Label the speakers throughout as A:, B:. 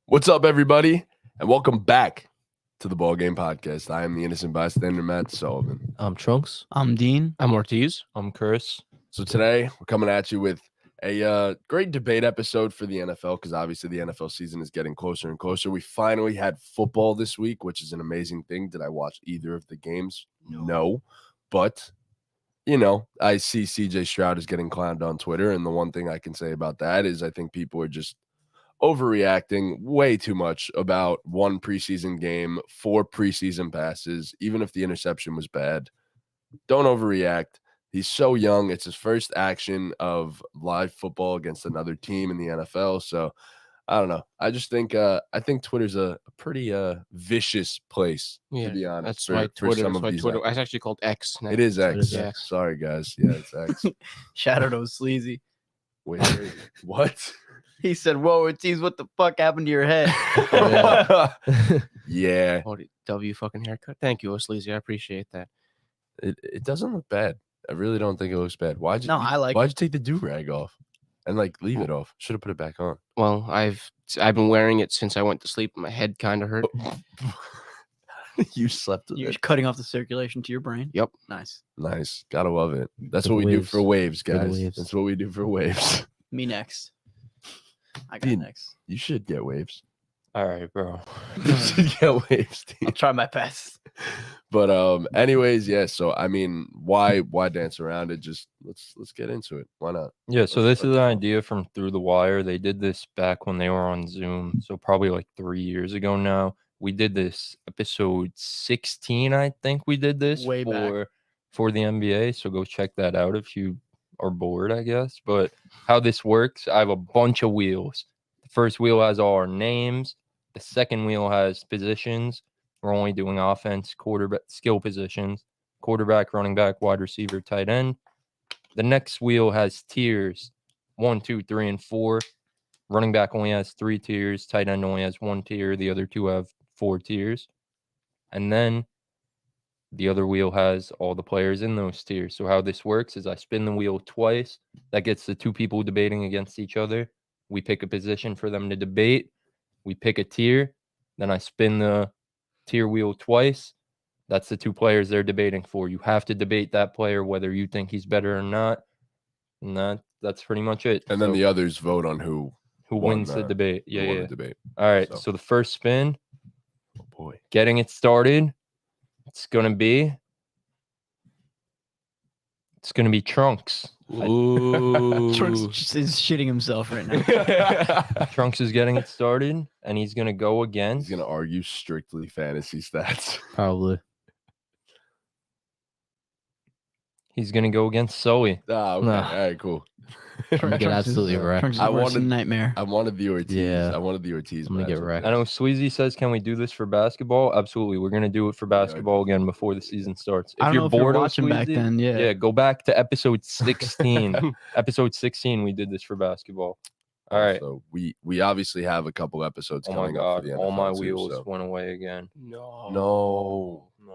A: What's up, everybody, and welcome back to the BallGame podcast. I am the innocent bystander, Matt Sullivan.
B: I'm Trunks.
C: I'm Dean.
D: I'm Ortiz.
B: I'm Chris.
A: So today we're coming at you with a great debate episode for the NFL because obviously the NFL season is getting closer and closer. We finally had football this week, which is an amazing thing. Did I watch either of the games? No. But, you know, I see CJ Stroud is getting clowned on Twitter, and the one thing I can say about that is I think people are just overreacting way too much about one preseason game, 4 preseason passes, even if the interception was bad. Don't overreact. He's so young. It's his first action of live football against another team in the NFL. So I don't know. I just think I think Twitter's a pretty vicious place, to be honest.
D: That's why Twitter.
A: some
D: That's
A: of
D: why
A: these
D: Twitter. It's actually called X now.
A: It is X.
B: is
D: X.
A: Sorry, guys. Yeah, it's X.
C: Shout out to Sleazy.
A: Wait, what?
C: He said, "Whoa, Ortiz, what the fuck happened to your head?"
A: Yeah.
D: Oh, W fucking haircut. Thank you, Sleazy. I appreciate that.
A: It doesn't look bad. I really don't think it looks bad. Why'd you?
C: No, I like
A: Why'd you take the do-rag off and like leave it off? Should have put it back on.
D: Well, I've been wearing it since I went to sleep. My head kind of hurt.
A: You slept with
C: You're
A: it.
C: cutting off the circulation to your brain.
D: Yep.
C: Nice.
A: Nice. Gotta love it. That's
B: For
A: what
B: the
A: we do
B: waves.
A: for waves,
B: For the
A: guys.
B: waves.
A: That's what we do for waves.
C: Me next. I got
A: Dean.
C: next.
A: You should get waves.
B: All right, bro.
A: You should get waves,
C: I'll
A: Dean.
C: try my best.
A: But anyways, yeah. So I mean, why dance around it? Just let's get into it. Why not?
B: Yeah, so
A: Let's
B: this is
A: start.
B: an idea from Through the Wire. They did this back when they were on Zoom, so probably like 3 years ago now. We did this episode 16, I think we did this
C: Way back.
B: for the NBA. So go check that out if you are bored, I guess. But how this works, I have a bunch of wheels. The first wheel has all our names. The second wheel has positions. We're only doing offense, quarterback, skill positions, quarterback, running back, wide receiver, tight end. The next wheel has tiers 1, 2, 3, and 4. Running back only has 3 tiers. Tight end only has 1 tier. The other 2 have 4 tiers. And then the other wheel has all the players in those tiers. So how this works is I spin the wheel twice. That gets the 2 people debating against each other. We pick a position for them to debate. We pick a tier. Then I spin the tier wheel twice. That's the 2 players they're debating for. You have to debate that player whether you think he's better or not. And that's pretty much it.
A: And then
B: So
A: the others vote on who won
B: wins the debate.
A: who won
B: Yeah.
A: the debate.
B: All right.
A: So-
B: So the first spin,
A: Oh boy.
B: getting it started, it's gonna be Trunks.
A: Ooh.
C: Trunks just is shitting himself right now.
B: Trunks is getting it started, and he's gonna go
A: He's
B: against.
A: gonna argue strictly fantasy stats.
B: Probably. He's gonna go against Sully.
A: Okay.
B: Nah.
A: All right, cool.
B: I'm gonna get absolutely wrecked.
C: Trunks is
A: I
C: worse than
A: wanted-
C: nightmare.
A: I wanted the Ortiz.
B: Yeah.
A: I wanted the Ortiz.
B: I'm gonna get
A: matchup.
B: wrecked. I know Sweezy says, "Can we do this for basketball?" Absolutely. We're gonna do it for basketball again before the season starts.
C: I don't know if you were
B: of
C: watching back
B: Sweezy,
C: then.
B: yeah, go back to episode 16. Episode 16, we did this for basketball. All right.
A: So we obviously have a couple episodes
B: Oh my
A: coming up for
B: god,
A: the
B: all my
A: NFL too,
B: wheels
A: so-
B: went away again.
A: No.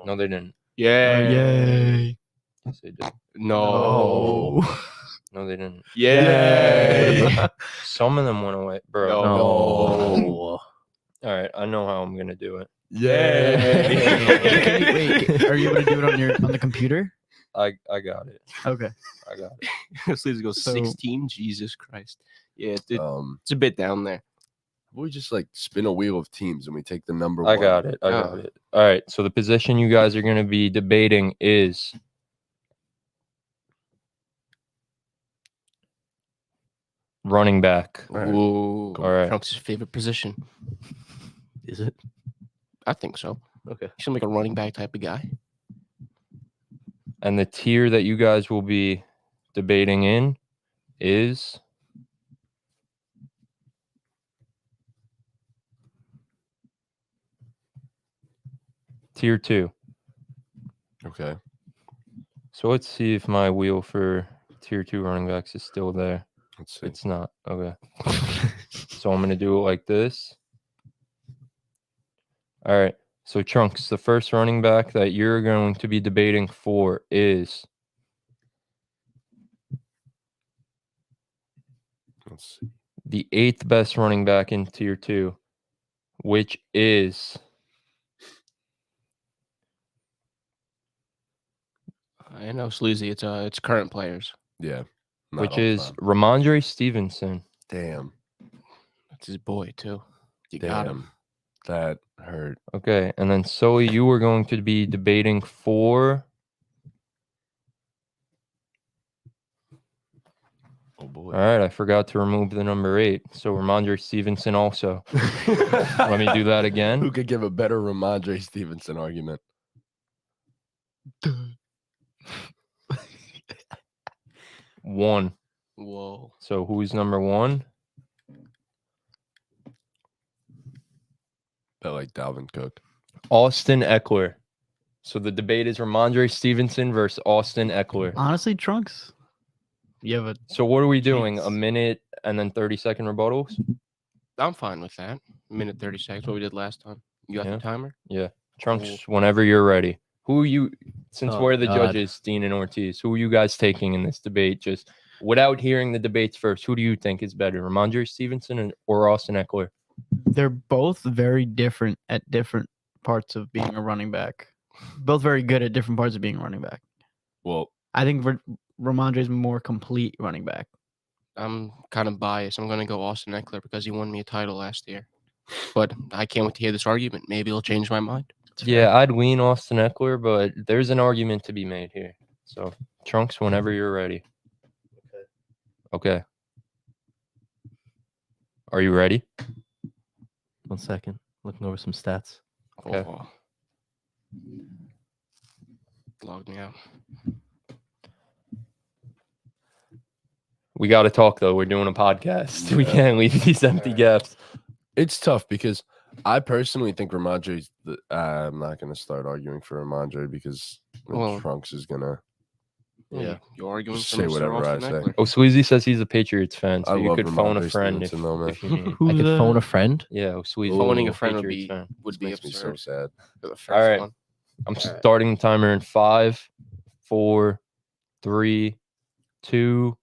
B: No, they didn't.
D: Yeah.
C: Yay.
B: Yes, they did.
D: No.
B: No, they didn't.
D: Yay.
B: Some of them went away, bro.
D: No.
B: All right, I know how I'm gonna do it.
C: Can you, wait, are you able to do it on the computer?
B: I got it.
C: Okay.
B: I got it.
D: Sleazy goes
C: So-
D: 16. Jesus Christ. Yeah,
A: Um,
D: it's a bit down there.
A: we just like spin a wheel of teams and we take the number
B: I
A: one.
B: got it. I
D: Oh.
B: got it. All right. So the position you guys are gonna be debating is running back.
A: All right.
D: Ooh.
B: All right.
D: Trunks' favorite position.
B: Is it?
D: I think so.
B: Okay.
D: He seems like a running back type of guy.
B: And the tier that you guys will be debating in is tier 2.
A: Okay.
B: So let's see if my wheel for tier 2 running backs is still there.
A: Let's see.
B: It's not. Okay. So I'm going to do it like this. All right. So Trunks, the first running back that you're going to be debating for is
A: Let's see.
B: the 8th best running back in tier 2, which is
D: I know, Sleazy. It's current players.
A: Yeah. not
B: which
A: all the
B: is
A: time.
B: Ramondre Stevenson.
A: Damn.
D: That's his boy too. You got him.
A: That hurt.
B: Okay, and then Sully, you were going to be debating for
A: Oh boy.
B: all right, I forgot to remove the number 8. So Ramondre Stevenson also. Let me do that again.
A: Who could give a better Ramondre Stevenson argument?
B: 1.
D: Whoa.
B: So who's number 1?
A: Bet like Dalvin Cook.
B: Austin Eckler. So the debate is Ramondre Stevenson versus Austin Eckler.
C: Honestly, Trunks, you have a
B: So what are we doing? A
C: Chance.
B: minute and then 30-second rebuttals?
D: I'm fine with that. Minute 30 seconds. What we did last time. You got
B: Yeah.
D: the timer?
B: Trunks, whenever you're ready. Who are you, since
C: Oh,
B: we're the
C: God.
B: judges, Dean and Ortiz, who are you guys taking in this debate? Just without hearing the debates first, who do you think is better, Ramondre Stevenson or Austin Eckler?
C: they're both very different at different parts of being a running back. Both very good at different parts of being a running back.
A: Well,
C: I think Ramondre's more complete running back.
D: I'm kind of biased. I'm going to go Austin Eckler because he won me a title last year. But I can't wait to hear this argument. Maybe he'll change my mind.
B: Yeah, I'd lean Austin Eckler, but there's an argument to be made here. So, Trunks, whenever you're ready. Okay. Are you ready?
E: 1 second. Looking over some stats.
B: Okay.
D: Oh. Logged me out.
B: We got to talk, though. We're doing a podcast. We
A: Yeah.
B: can't leave these empty
D: Alright.
B: gaps.
A: it's tough because I personally think Ramondre's I'm not going to start arguing for Ramondre because
D: Well-
A: Trunks is going to.
B: Yeah.
D: You're arguing
A: Just
D: for
A: say
D: Mr.
A: whatever I
D: Austin
A: say.
D: Eckler.
B: Oh, Sweezy says he's a Patriots fan, so
A: I
B: you
A: love
B: could phone a
A: Ramondre
B: friend
A: Stevenson, though, man.
B: if you need.
E: I
C: Who's
E: could
C: the-
E: phone a friend.
B: Yeah, Sweezy.
D: Phoning a
B: is
D: friend would
B: Patriots
D: be
B: fan.
D: would
A: This
D: be
A: makes me so
D: absurd.
A: sad.
D: For the first
B: right.
D: one.
B: I'm
D: Alright.
B: starting the timer in 5, 4, 3, 2,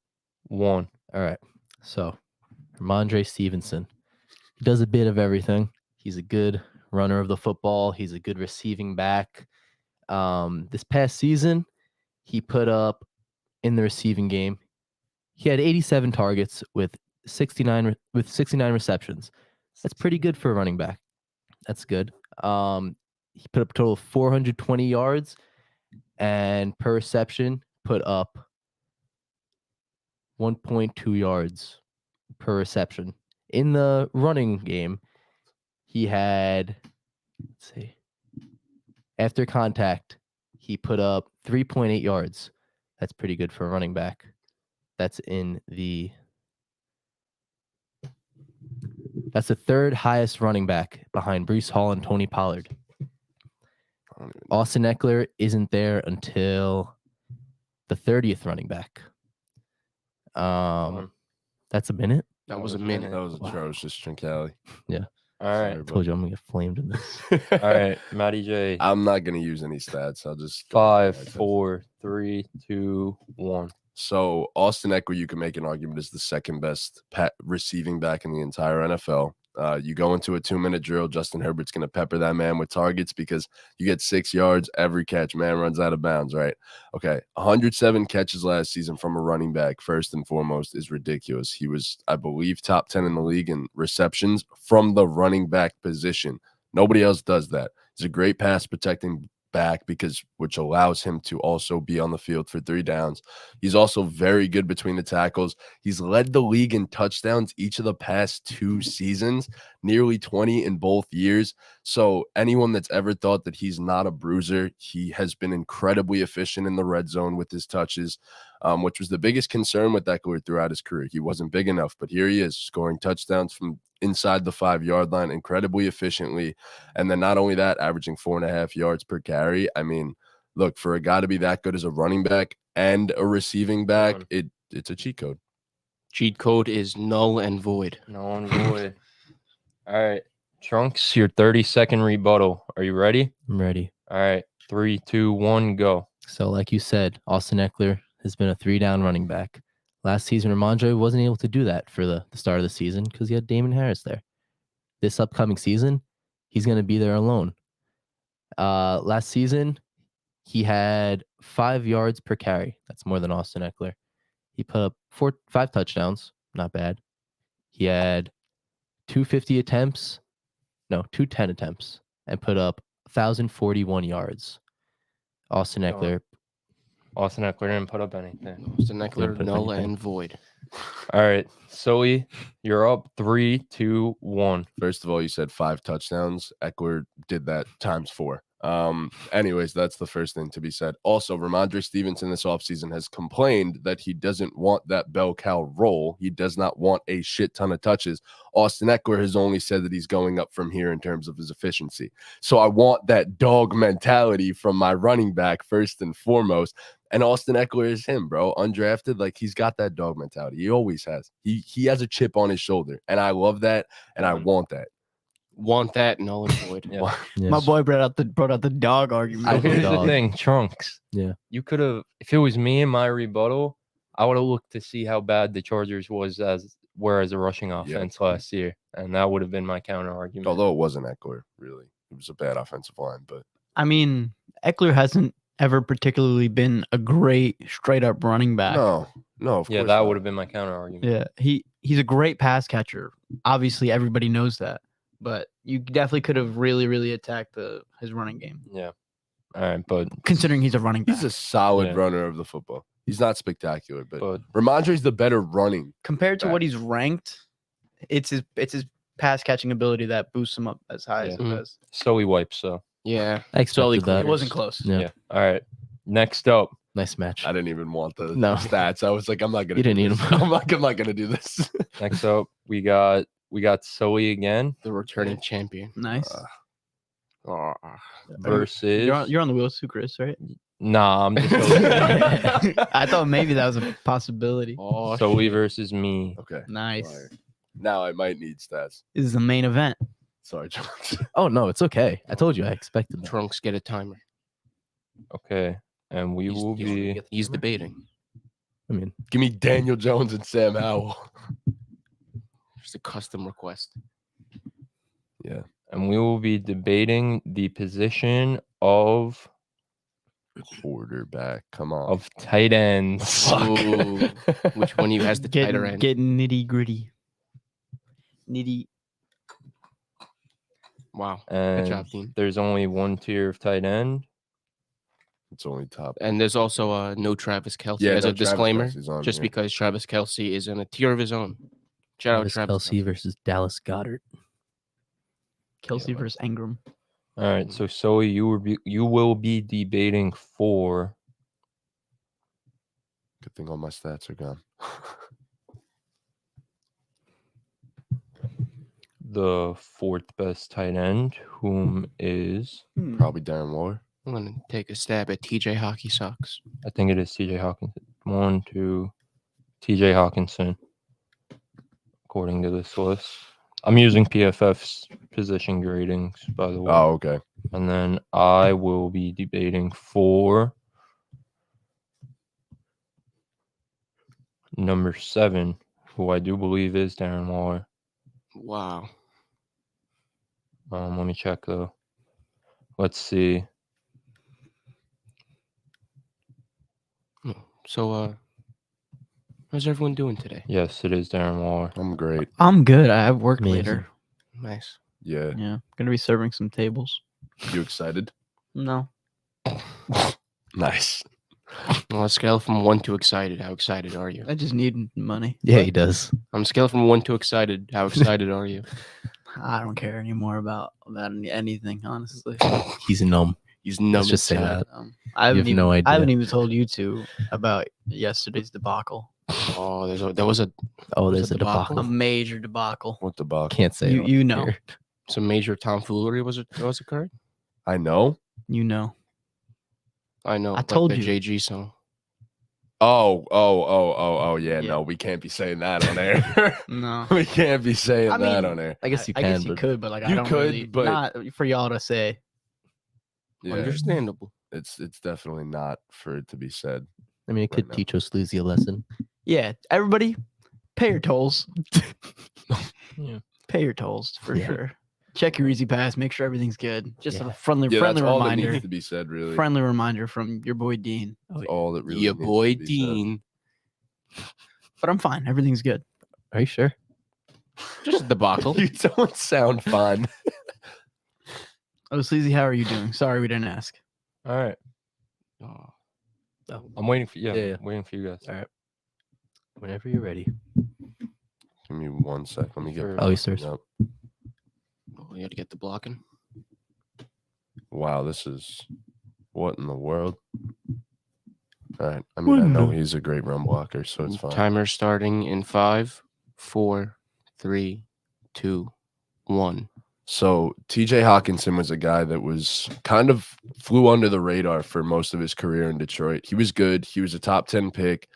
B: 1.
E: All right. So, Ramondre Stevenson. He does a bit of everything. He's a good runner of the football. He's a good receiving back. This past season, he put up in the receiving game. He had 87 targets with 69 receptions. That's pretty good for a running back. That's good. He put up a total of 420 yards, and per reception put up 1.2 yards per reception. In the running game, he had, let's see, after contact, he put up 3.8 yards. That's pretty good for a running back. That's the third highest running back behind Breece Hall and Tony Pollard.
A: I don't even-
E: Austin Eckler isn't there until the 30th running back. That's a minute.
D: That was a
A: That
D: minute.
A: was atrocious, Trincali.
B: All right.
E: I told you I'm gonna get flamed in this.
B: All right, Matty J.
A: I'm not going to use any stats. I'll just. go
B: 5,
A: like this.
B: 4, 3, 2, 1.
A: So Austin Eckler, you can make an argument, is the second best receiving back in the entire NFL. You go into a 2-minute drill, Justin Herbert's going to pepper that man with targets because you get 6 yards every catch. Man runs out of bounds, right? Okay, 107 catches last season from a running back, first and foremost, is ridiculous. He was, I believe, top 10 in the league in receptions from the running back position. Nobody else does that. He's a great pass protecting back which allows him to also be on the field for 3 downs. He's also very good between the tackles. He's led the league in touchdowns each of the past 2 seasons, nearly 20 in both years. So anyone that's ever thought that he's not a bruiser, he has been incredibly efficient in the red zone with his touches, which was the biggest concern with Eckler throughout his career. He wasn't big enough, but here he is scoring touchdowns from inside the 5-yard line incredibly efficiently. And then not only that, averaging 4.5 yards per carry. I mean, look, for a guy to be that good as a running back and a receiving back, it's a cheat code.
D: Cheat code is null and void.
B: No one void. All right, Trunks, your 30-second rebuttal. Are you ready?
E: I'm ready.
B: All right, 3, 2, 1, go.
E: So, like you said, Austin Eckler has been a 3-down running back. Last season, Ramondre wasn't able to do that for the start of the season because he had Damon Harris there. This upcoming season, he's going to be there alone. Last season, he had 5 yards per carry. That's more than Austin Eckler. He put up 5 touchdowns. Not bad. He had 210 attempts, and put up 1,041 yards. Austin Eckler.
B: Austin Eckler didn't put up anything.
D: Austin Eckler,
E: put up
D: null
E: anything.
D: and void.
B: All right, Sully, you're up 3, 2, 1.
A: First of all, you said 5 touchdowns. Eckler did that times 4. Anyways, that's the first thing to be said. Also, Ramondre Stevenson this offseason has complained that he doesn't want that bell cow role. He does not want a shit ton of touches. Austin Eckler has only said that he's going up from here in terms of his efficiency. So I want that dog mentality from my running back first and foremost. And Austin Eckler is him, bro. Undrafted, like he's got that dog mentality. He always has. He has a chip on his shoulder, and I love that, and I want that.
D: Want that, null and void.
B: Yeah.
E: Yes.
C: My boy brought out the dog argument.
B: Here's the
E: dog.
B: thing, Trunks.
E: Yeah.
B: You could have, if it was me and my rebuttal, I would have looked to see how bad the Chargers were as a rushing offense last year, and that would have been my counter argument.
A: Although it wasn't Eckler, really. It was a bad offensive line, but
C: I mean, Eckler hasn't ever particularly been a great straight up running back.
A: no, of
B: yeah,
A: course
B: that
A: not.
B: would have been my counter argument.
C: Yeah, he's a great pass catcher. Obviously, everybody knows that. But you definitely could have really attacked his running game,
B: Yeah. All right, but
C: considering he's a running back.
A: He's a solid
B: Yeah.
A: runner of the football. He's not spectacular, but
B: but
A: Ramondre's the better running.
C: Compared to
A: back.
C: what he's ranked, it's his pass catching ability that boosts him up as high as it
D: Yeah.
C: does.
B: Sully wipes. So
D: Yeah.
E: I expected that.
C: It wasn't close.
E: Yeah.
B: yeah. All right. Next up,
E: Nice match.
A: I didn't even want the
E: No.
A: stats. I was like, I'm not gonna.
E: You didn't
A: do
E: need
A: this.
E: them.
A: I'm not gonna do this.
B: next up, we got Sully again
D: The returning champion.
C: Nice.
D: Oh,
B: versus.
C: You're on the wheels too, Chris, right?
B: Nah, I'm just
C: I thought maybe that was a possibility.
D: oh
B: Sully versus me.
A: Okay.
C: Nice.
A: Fire. Now I might need stats.
C: This is the main event.
A: Sorry, John.
E: Oh no, it's okay. I told you I expected that.
D: Trunks, get a timer.
B: Okay, and we will be.
D: He's debating.
E: I mean,
A: Give me Daniel Jones and Sam Howell.
D: Just a custom request.
A: Yeah.
B: And we will be debating the position of
A: Quarterback. Come on.
B: of tight ends.
D: Ooh, which one of you has the tighter end?
C: Getting nitty gritty. Nitty.
D: Wow. Good
B: And
D: job, team.
B: there's only one tier of tight end.
A: It's only top.
D: And there's also no Travis Kelce
A: Yeah,
D: as
A: no,
D: a
A: Travis
D: disclaimer,
A: Kelce's on
D: just
A: here.
D: because Travis Kelce is in a tier of his own. Shout out
E: Travis
D: Travis
E: Kelce versus Dallas Goddard.
C: Kelsey versus Ingram.
B: All right, so Sully, you will be debating for
A: Good thing all my stats are gone.
B: the 4th best tight end, whom is
A: Probably Darren Waller.
D: I'm gonna take a stab at TJ Hockey Socks.
B: I think it is TJ Hawkinson. 1, 2, TJ Hawkinson, according to this list. I'm using PFF's position gradings, by the way.
A: Oh, okay.
B: And then I will be debating for number 7, who I do believe is Darren Waller.
D: Wow.
B: Let me check though. Let's see.
D: So, how's everyone doing today?
B: Yes, it is Darren Waller.
A: I'm great.
C: I'm good. I have work
E: Amazing.
C: later.
D: Nice.
A: Yeah.
C: Yeah. Gonna be serving some tables.
A: You excited?
C: No.
A: Nice.
D: On a scale from 1 to excited, how excited are you?
C: I just need money.
E: Yeah, he does.
D: On a scale from 1 to excited, how excited are you?
C: I don't care anymore about anything, honestly.
E: He's numb.
D: He's numb.
E: Let's just say
D: inside.
E: that.
C: I haven't
E: have
C: even,
E: no
C: I
E: idea.
C: haven't even told you two about yesterday's debacle.
D: Oh, there was
E: Oh,
D: There's
E: there's
D: a
E: a
D: debacle?
E: debacle.
C: A major debacle.
A: What the buck?
E: Can't say
C: You-
E: it
C: you
E: on
C: know.
E: here.
D: some major tomfoolery was occurred.
A: I know.
C: You know.
D: I know.
C: I told
D: the
C: you.
D: JG song.
A: Oh, yeah.
C: Yeah.
A: No, we can't be saying that on air.
C: No.
A: We can't be saying
C: I
A: that
C: mean,
A: on air.
E: I guess you
C: I
E: can,
C: guess you
E: but
C: could, but like I
A: You
C: don't
A: could,
C: really,
A: but-
C: not for y'all to say.
A: Yeah,
D: Understandable.
A: it's definitely not for it to be said.
E: I mean, it could
A: now.
E: teach us Lucy a lesson.
C: Yeah, everybody, pay your tolls.
B: Yeah.
C: Pay your tolls for
E: Yeah.
C: sure. Check your easy pass. Make sure everything's good. Just
E: Yeah.
C: a friendly
A: Yeah, that's all that
C: reminder.
A: needs to be said, really.
C: Friendly reminder from your boy Dean.
A: That's all that really
D: Your
A: needs
D: boy
A: to be said.
D: Dean.
C: But I'm fine. Everything's good.
E: Are you sure?
D: Just a debacle.
A: You don't sound fine.
C: Oh, Sleazy, how are you doing? Sorry we didn't ask.
B: All right.
D: Oh,
B: I'm waiting for you.
E: Yeah.
B: I'm waiting for you guys.
E: All right. Whenever you're ready.
A: Give me 1 sec. Let me get.
B: Sure.
E: Oh, he starts.
A: up.
D: you got to get the blocking.
A: Wow, this is what in the world? All right. I mean, I know he's a great run blocker, so it's fine.
D: Timer starting in 5, 4, 3, 2, 1.
A: So TJ Hawkinson was a guy that was kind of flew under the radar for most of his career in Detroit. He was good. He was a top 10 pick,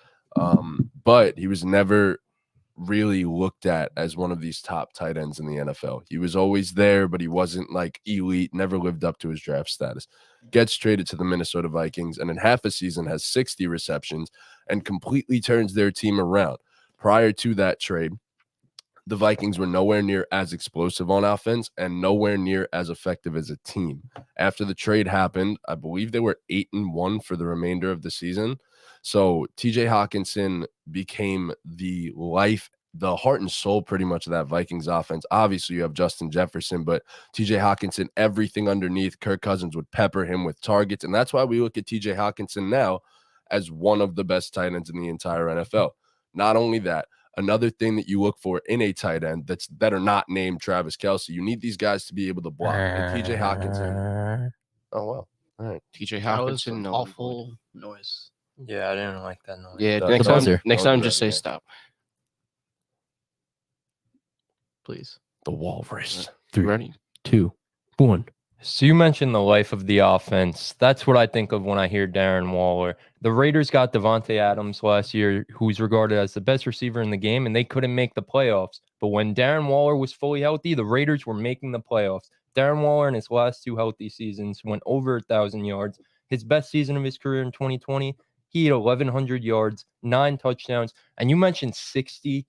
A: but he was never really looked at as one of these top tight ends in the NFL. He was always there, but he wasn't like elite, never lived up to his draft status. Gets traded to the Minnesota Vikings, and in half a season has 60 receptions and completely turns their team around. Prior to that trade, the Vikings were nowhere near as explosive on offense and nowhere near as effective as a team. After the trade happened, I believe they were 8-1 for the remainder of the season. So TJ Hawkinson became the heart and soul pretty much of that Vikings offense. Obviously, you have Justin Jefferson, but TJ Hawkinson, everything underneath, Kirk Cousins would pepper him with targets. And that's why we look at TJ Hawkinson now as one of the best tight ends in the entire NFL. Not only that, another thing that you look for in a tight end that are not named Travis Kelce, you need these guys to be able to block. And TJ Hawkinson. Oh, well. All right.
D: TJ
C: That was
D: Hawkinson,
C: an
D: no.
C: awful noise.
B: Yeah, I didn't like that noise.
D: Yeah,
A: The
D: next
E: buzzer.
D: time just say stop.
C: Please.
A: The Walrus.
E: 3,
D: Ready?
E: 2, 1.
B: So you mentioned the life of the offense. That's what I think of when I hear Darren Waller. The Raiders got Devontae Adams last year, who's regarded as the best receiver in the game, and they couldn't make the playoffs. But when Darren Waller was fully healthy, the Raiders were making the playoffs. Darren Waller in his last 2 healthy seasons went over 1,000 yards. His best season of his career in 2020, he had 1,100 yards, 9 touchdowns. And you mentioned 60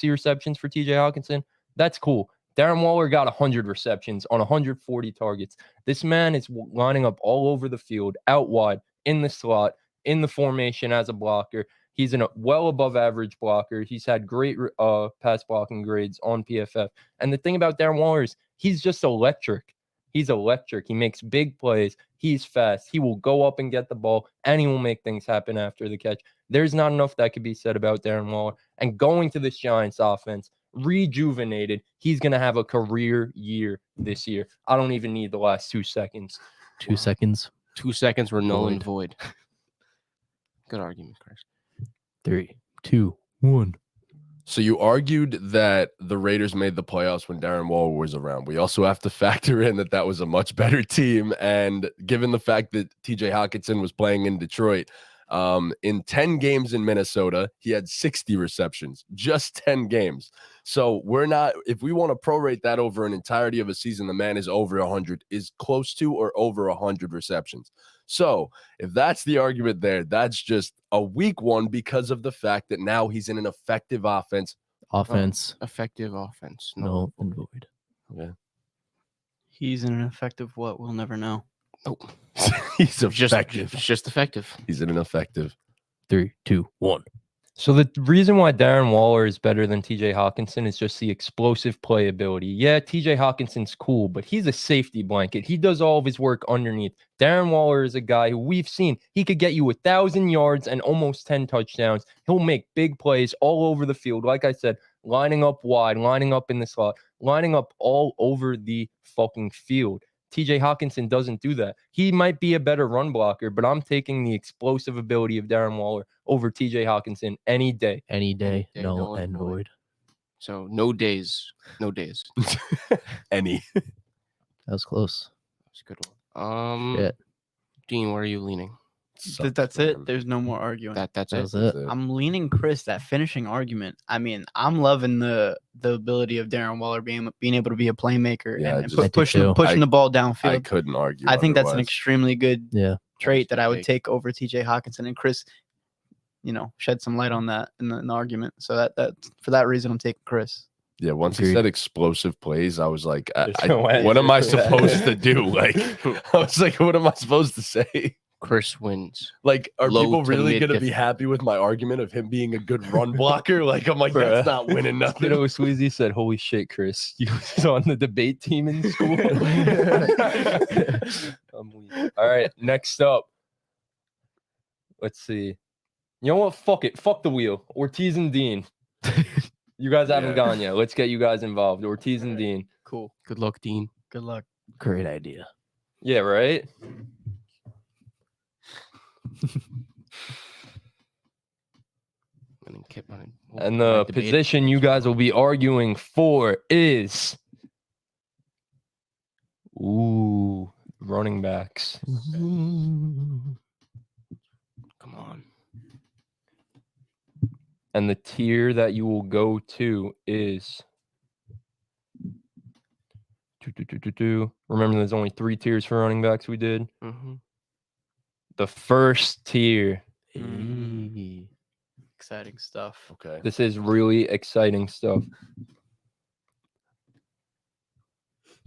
B: receptions for TJ Hawkinson. That's cool. Darren Waller got 100 receptions on 140 targets. This man is lining up all over the field, out wide, in the slot, in the formation as a blocker. He's a well above average blocker. He's had great pass blocking grades on PFF. And the thing about Darren Waller is he's just electric. He's electric. He makes big plays. He's fast. He will go up and get the ball, and he will make things happen after the catch. There's not enough that could be said about Darren Waller. And going to this Giants offense, rejuvenated, he's going to have a career year this year. I don't even need the last 2 seconds.
E: 2 seconds.
D: 2 seconds were null and void. Good argument, Chris.
E: 3, 2, 1.
A: So you argued that the Raiders made the playoffs when Darren Waller was around. We also have to factor in that was a much better team. And given the fact that TJ Hawkinson was playing in Detroit, in 10 games in Minnesota, he had 60 receptions, just 10 games. So if we want to prorate that over an entirety of a season, the man is over 100, is close to or over 100 receptions. So if that's the argument there, that's just a weak one because of the fact that now he's in an effective offense.
E: Offense.
D: Effective offense.
E: Null and void.
A: Okay.
C: He's in an effective what? We'll never know.
D: Nope.
A: He's effective.
D: It's just effective.
A: He's in an effective.
E: 3, 2, 1.
B: So the reason why Darren Waller is better than TJ Hawkinson is just the explosive playability. Yeah, TJ Hawkinson's cool, but he's a safety blanket. He does all of his work underneath. Darren Waller is a guy who we've seen. He could get you 1,000 yards and almost 10 touchdowns. He'll make big plays all over the field. Like I said, lining up wide, lining up in the slot, lining up all over the fucking field. TJ Hawkinson doesn't do that. He might be a better run blocker, but I'm taking the explosive ability of Darren Waller over TJ Hawkinson any day.
E: Any day.
D: day,
E: Null
D: null
E: and
D: and
E: void.
D: So no days. No days.
A: Any.
E: That was close.
D: That's a good one.
E: Shit.
D: Dean, where are you leaning?
C: That's it. There's no more arguing.
D: That's
E: That
D: it.
E: was it.
C: I'm leaning Chris, that finishing argument. I mean, I'm loving the ability of Darren Waller being able to be a playmaker
A: Yeah,
C: and
A: just- I do
C: pushing
E: too.
C: the ball
A: I
C: downfield.
A: couldn't argue.
C: I think that's an
A: otherwise.
C: extremely good
E: Yeah.
C: trait that I would
D: Take.
C: take over TJ Hawkinson, and Chris, shed some light on that in the argument. So that for that reason, I'm taking Chris.
A: Yeah, once he
E: Agreed.
A: said explosive plays, I was like,
B: There's no
A: what am
B: answer
A: I
B: for that.
A: supposed to do? Like, I was like, what am I supposed to say?
D: Chris wins.
A: Like, are
D: Low
A: people
D: to
A: really
D: mid
A: going to be
D: diff-
A: happy with my argument of him being a good run blocker? Like, I'm like,
B: Bruh.
A: that's not winning nothing.
B: You know, Sweezy said, "Holy shit, Chris, you was on the debate team in school." I'm weak. All right, next up. Let's see. You know what? Fuck it. Fuck the wheel. Ortiz and Dean. You guys haven't
A: Yeah.
B: gone yet. Let's get you guys involved. Ortiz and Dean.
C: Cool.
D: Good luck, Dean.
C: Good luck.
E: Great idea.
B: Yeah, right?
D: And then keep on.
B: And
D: my
B: the
D: debate-
B: position you guys will be arguing for is running backs.
D: Come on.
B: And the tier that you will go to is remember there's only 3 tiers for running backs we did.
D: Mm-hmm.
B: The first tier.
E: Hey.
C: Exciting stuff.
A: Okay.
B: This is really exciting stuff.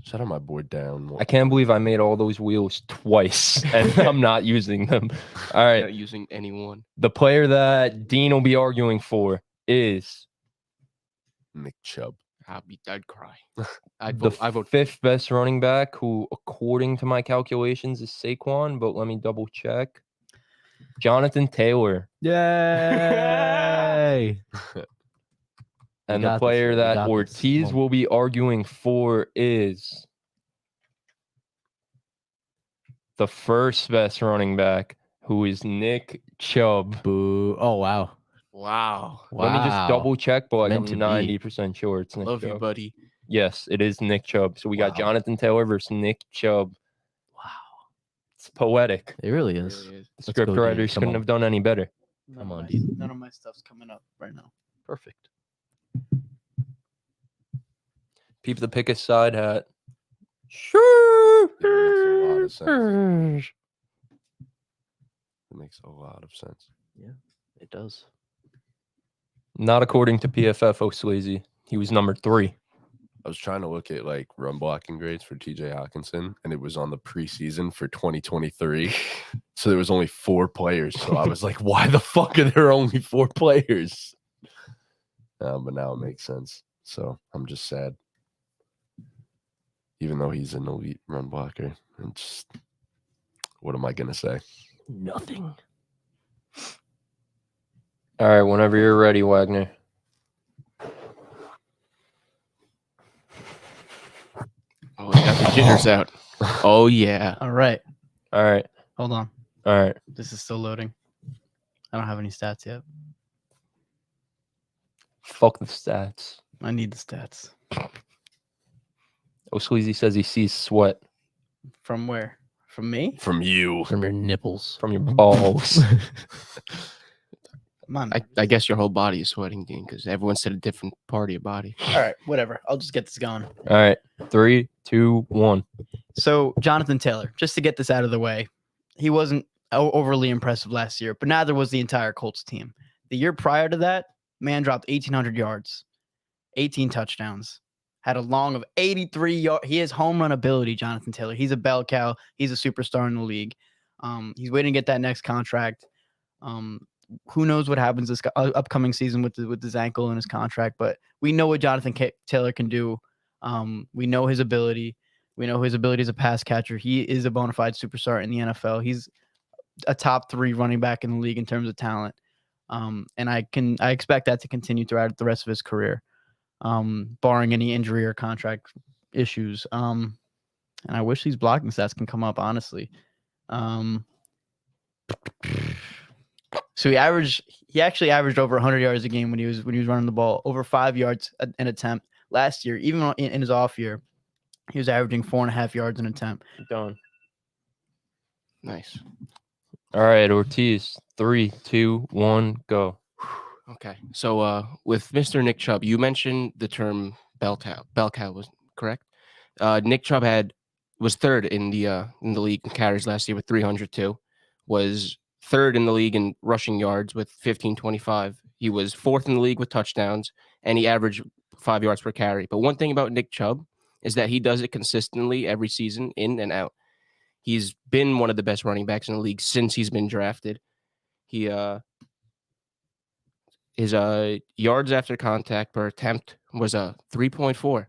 A: Shut my board down.
B: I can't believe I made all those wheels twice and I'm not using them. All right.
D: Not using anyone.
B: The player that Dean will be arguing for is
A: Nick Chubb.
D: I'd cry. I'd
B: the
D: vote. I vote.
B: 5th best running back, who, according to my calculations, is Saquon, but let me double check. Jonathan Taylor.
E: Yay!
B: And
E: got
B: the
E: this,
B: player
E: we
B: that
E: got this.
B: Ortiz
E: Come on.
B: will be arguing for is the 1st best running back, who is Nick Chubb.
E: Boo. Oh, wow.
D: Wow.
B: Let me just
E: Wow.
B: double check, but like
E: Meant to
B: I'm
E: be.
B: 90% sure it's Nick
D: Love
B: Chubb.
D: you, buddy.
B: Yes, it is Nick Chubb. So we got
E: Wow.
B: Jonathan Taylor versus Nick Chubb.
E: Wow.
B: It's poetic.
E: It really
D: It
E: is.
D: really is.
B: The
E: Let's
B: script
E: go, Dean.
B: writers
E: Come
B: couldn't
E: on.
B: have done any better.
E: Come on, dude.
C: None of my stuff's coming up right now.
E: Perfect.
B: Peep the pick a side hat. Sure.
A: It makes a lot of sense. It makes a lot of sense.
E: It does.
B: Not according to PFF O'Sleazy. He was number 3.
A: I was trying to look at like run blocking grades for TJ Hawkinson, and it was on the preseason for 2023. So there was only 4 players. So I was like, why the fuck are there only 4 players? But now it makes sense. So I'm just sad. Even though he's an elite run blocker. And just what am I gonna say?
E: Nothing.
B: All right, whenever you're ready, Wagner.
D: Oh, he got the jitters out. Oh yeah.
C: All right.
B: All right.
C: Hold on.
B: All right.
C: This is still loading. I don't have any stats yet.
B: Fuck the stats.
C: I need the stats.
B: O'Sleazy says he sees sweat
C: From where? From me?
A: From you.
E: From your nipples.
B: from your balls.
C: Come on.
D: I guess your whole body is sweating, Dean, because everyone said a different part of your body.
C: All right. Whatever. I'll just get this going.
B: All right. 3, 2, 1.
C: So Jonathan Taylor, just to get this out of the way, he wasn't overly impressive last year, but neither was the entire Colts team. The year prior to that, man dropped 1,800 yards, 18 touchdowns, had a long of 83 yards. He has home run ability, Jonathan Taylor. He's a bell cow. He's a superstar in the league. He's waiting to get that next contract. Who knows what happens this upcoming season with his ankle and his contract, but we know what Jonathan Taylor can do. We know his ability. We know his ability as a pass catcher. He is a bona fide superstar in the NFL. He's a top 3 running back in the league in terms of talent. And I expect that to continue throughout the rest of his career, barring any injury or contract issues. And I wish these blocking stats can come up, honestly. So he actually averaged over 100 yards a game when he was running the ball, over 5 yards an attempt last year. Even in his off year, he was averaging 4.5 yards an attempt.
B: Done.
D: Nice.
B: All right, Ortiz. 3, 2, 1, go.
D: Okay. So with Mr. Nick Chubb, you mentioned the term bell cow. Bell cow was correct. Nick Chubb was 3rd in the league in carries last year with 302. Was 3rd in the league in rushing yards with 1,525. He was 4th in the league with touchdowns, and he averaged 5 yards per carry. But one thing about Nick Chubb is that he does it consistently every season, in and out. He's been one of the best running backs in the league since he's been drafted. He his yards after contact per attempt was a 3.4.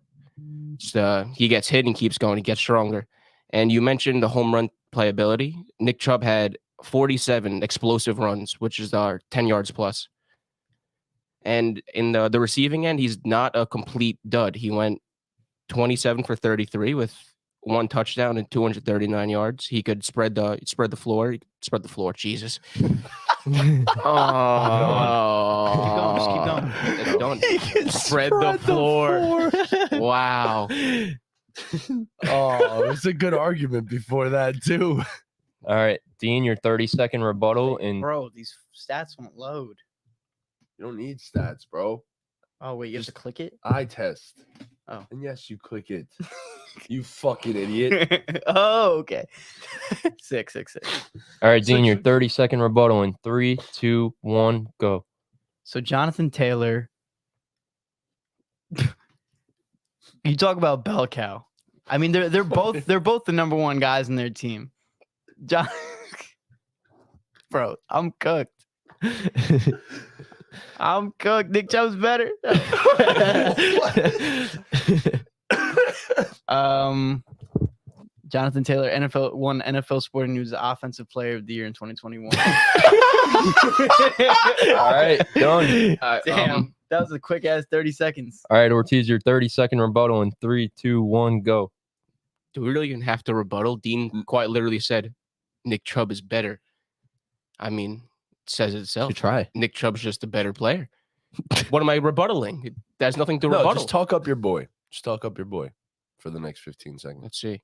D: So he gets hit and keeps going. He gets stronger. And you mentioned the home run playability. Nick Chubb had 47 explosive runs, which is 10 yards plus. And in the receiving end, he's not a complete dud. He went 27 for 33 with 1 touchdown and 239 yards. He could spread the floor. Jesus.
C: Oh, just keep going.
D: It's done. Spread the floor. Wow.
A: Oh, it was a good argument before that too.
B: All right, Dean, your 30-second rebuttal and
C: Bro, these stats won't load.
A: You don't need stats, bro.
C: Oh wait, you have to click it.
A: Eye test.
C: Oh.
A: And yes, you click it. You fucking idiot.
C: Oh, okay. Six.
B: all right, Dean, your 30-second rebuttal in 3, 2, 1, go.
C: So Jonathan Taylor. You talk about bell cow. I mean, they're both the number one guys in their team. Bro, I'm cooked. I'm cooked. Nick Chubb's better. Jonathan Taylor, won NFL Sporting News Offensive Player of the Year in 2021.
B: All right, done.
C: Damn, that was a quick ass 30 seconds.
B: All right, Ortiz, your 30-second rebuttal in 3, 2, 1, go.
D: Do we really even have to rebuttal? Dean quite literally said Nick Chubb is better. I mean, it says it itself.
E: Should try.
D: Nick Chubb's just a better player. What am I rebuttaling? There's nothing to
A: No,
D: rebuttal.
A: just talk up your boy. Just talk up your boy for the next 15 seconds.
D: Let's see.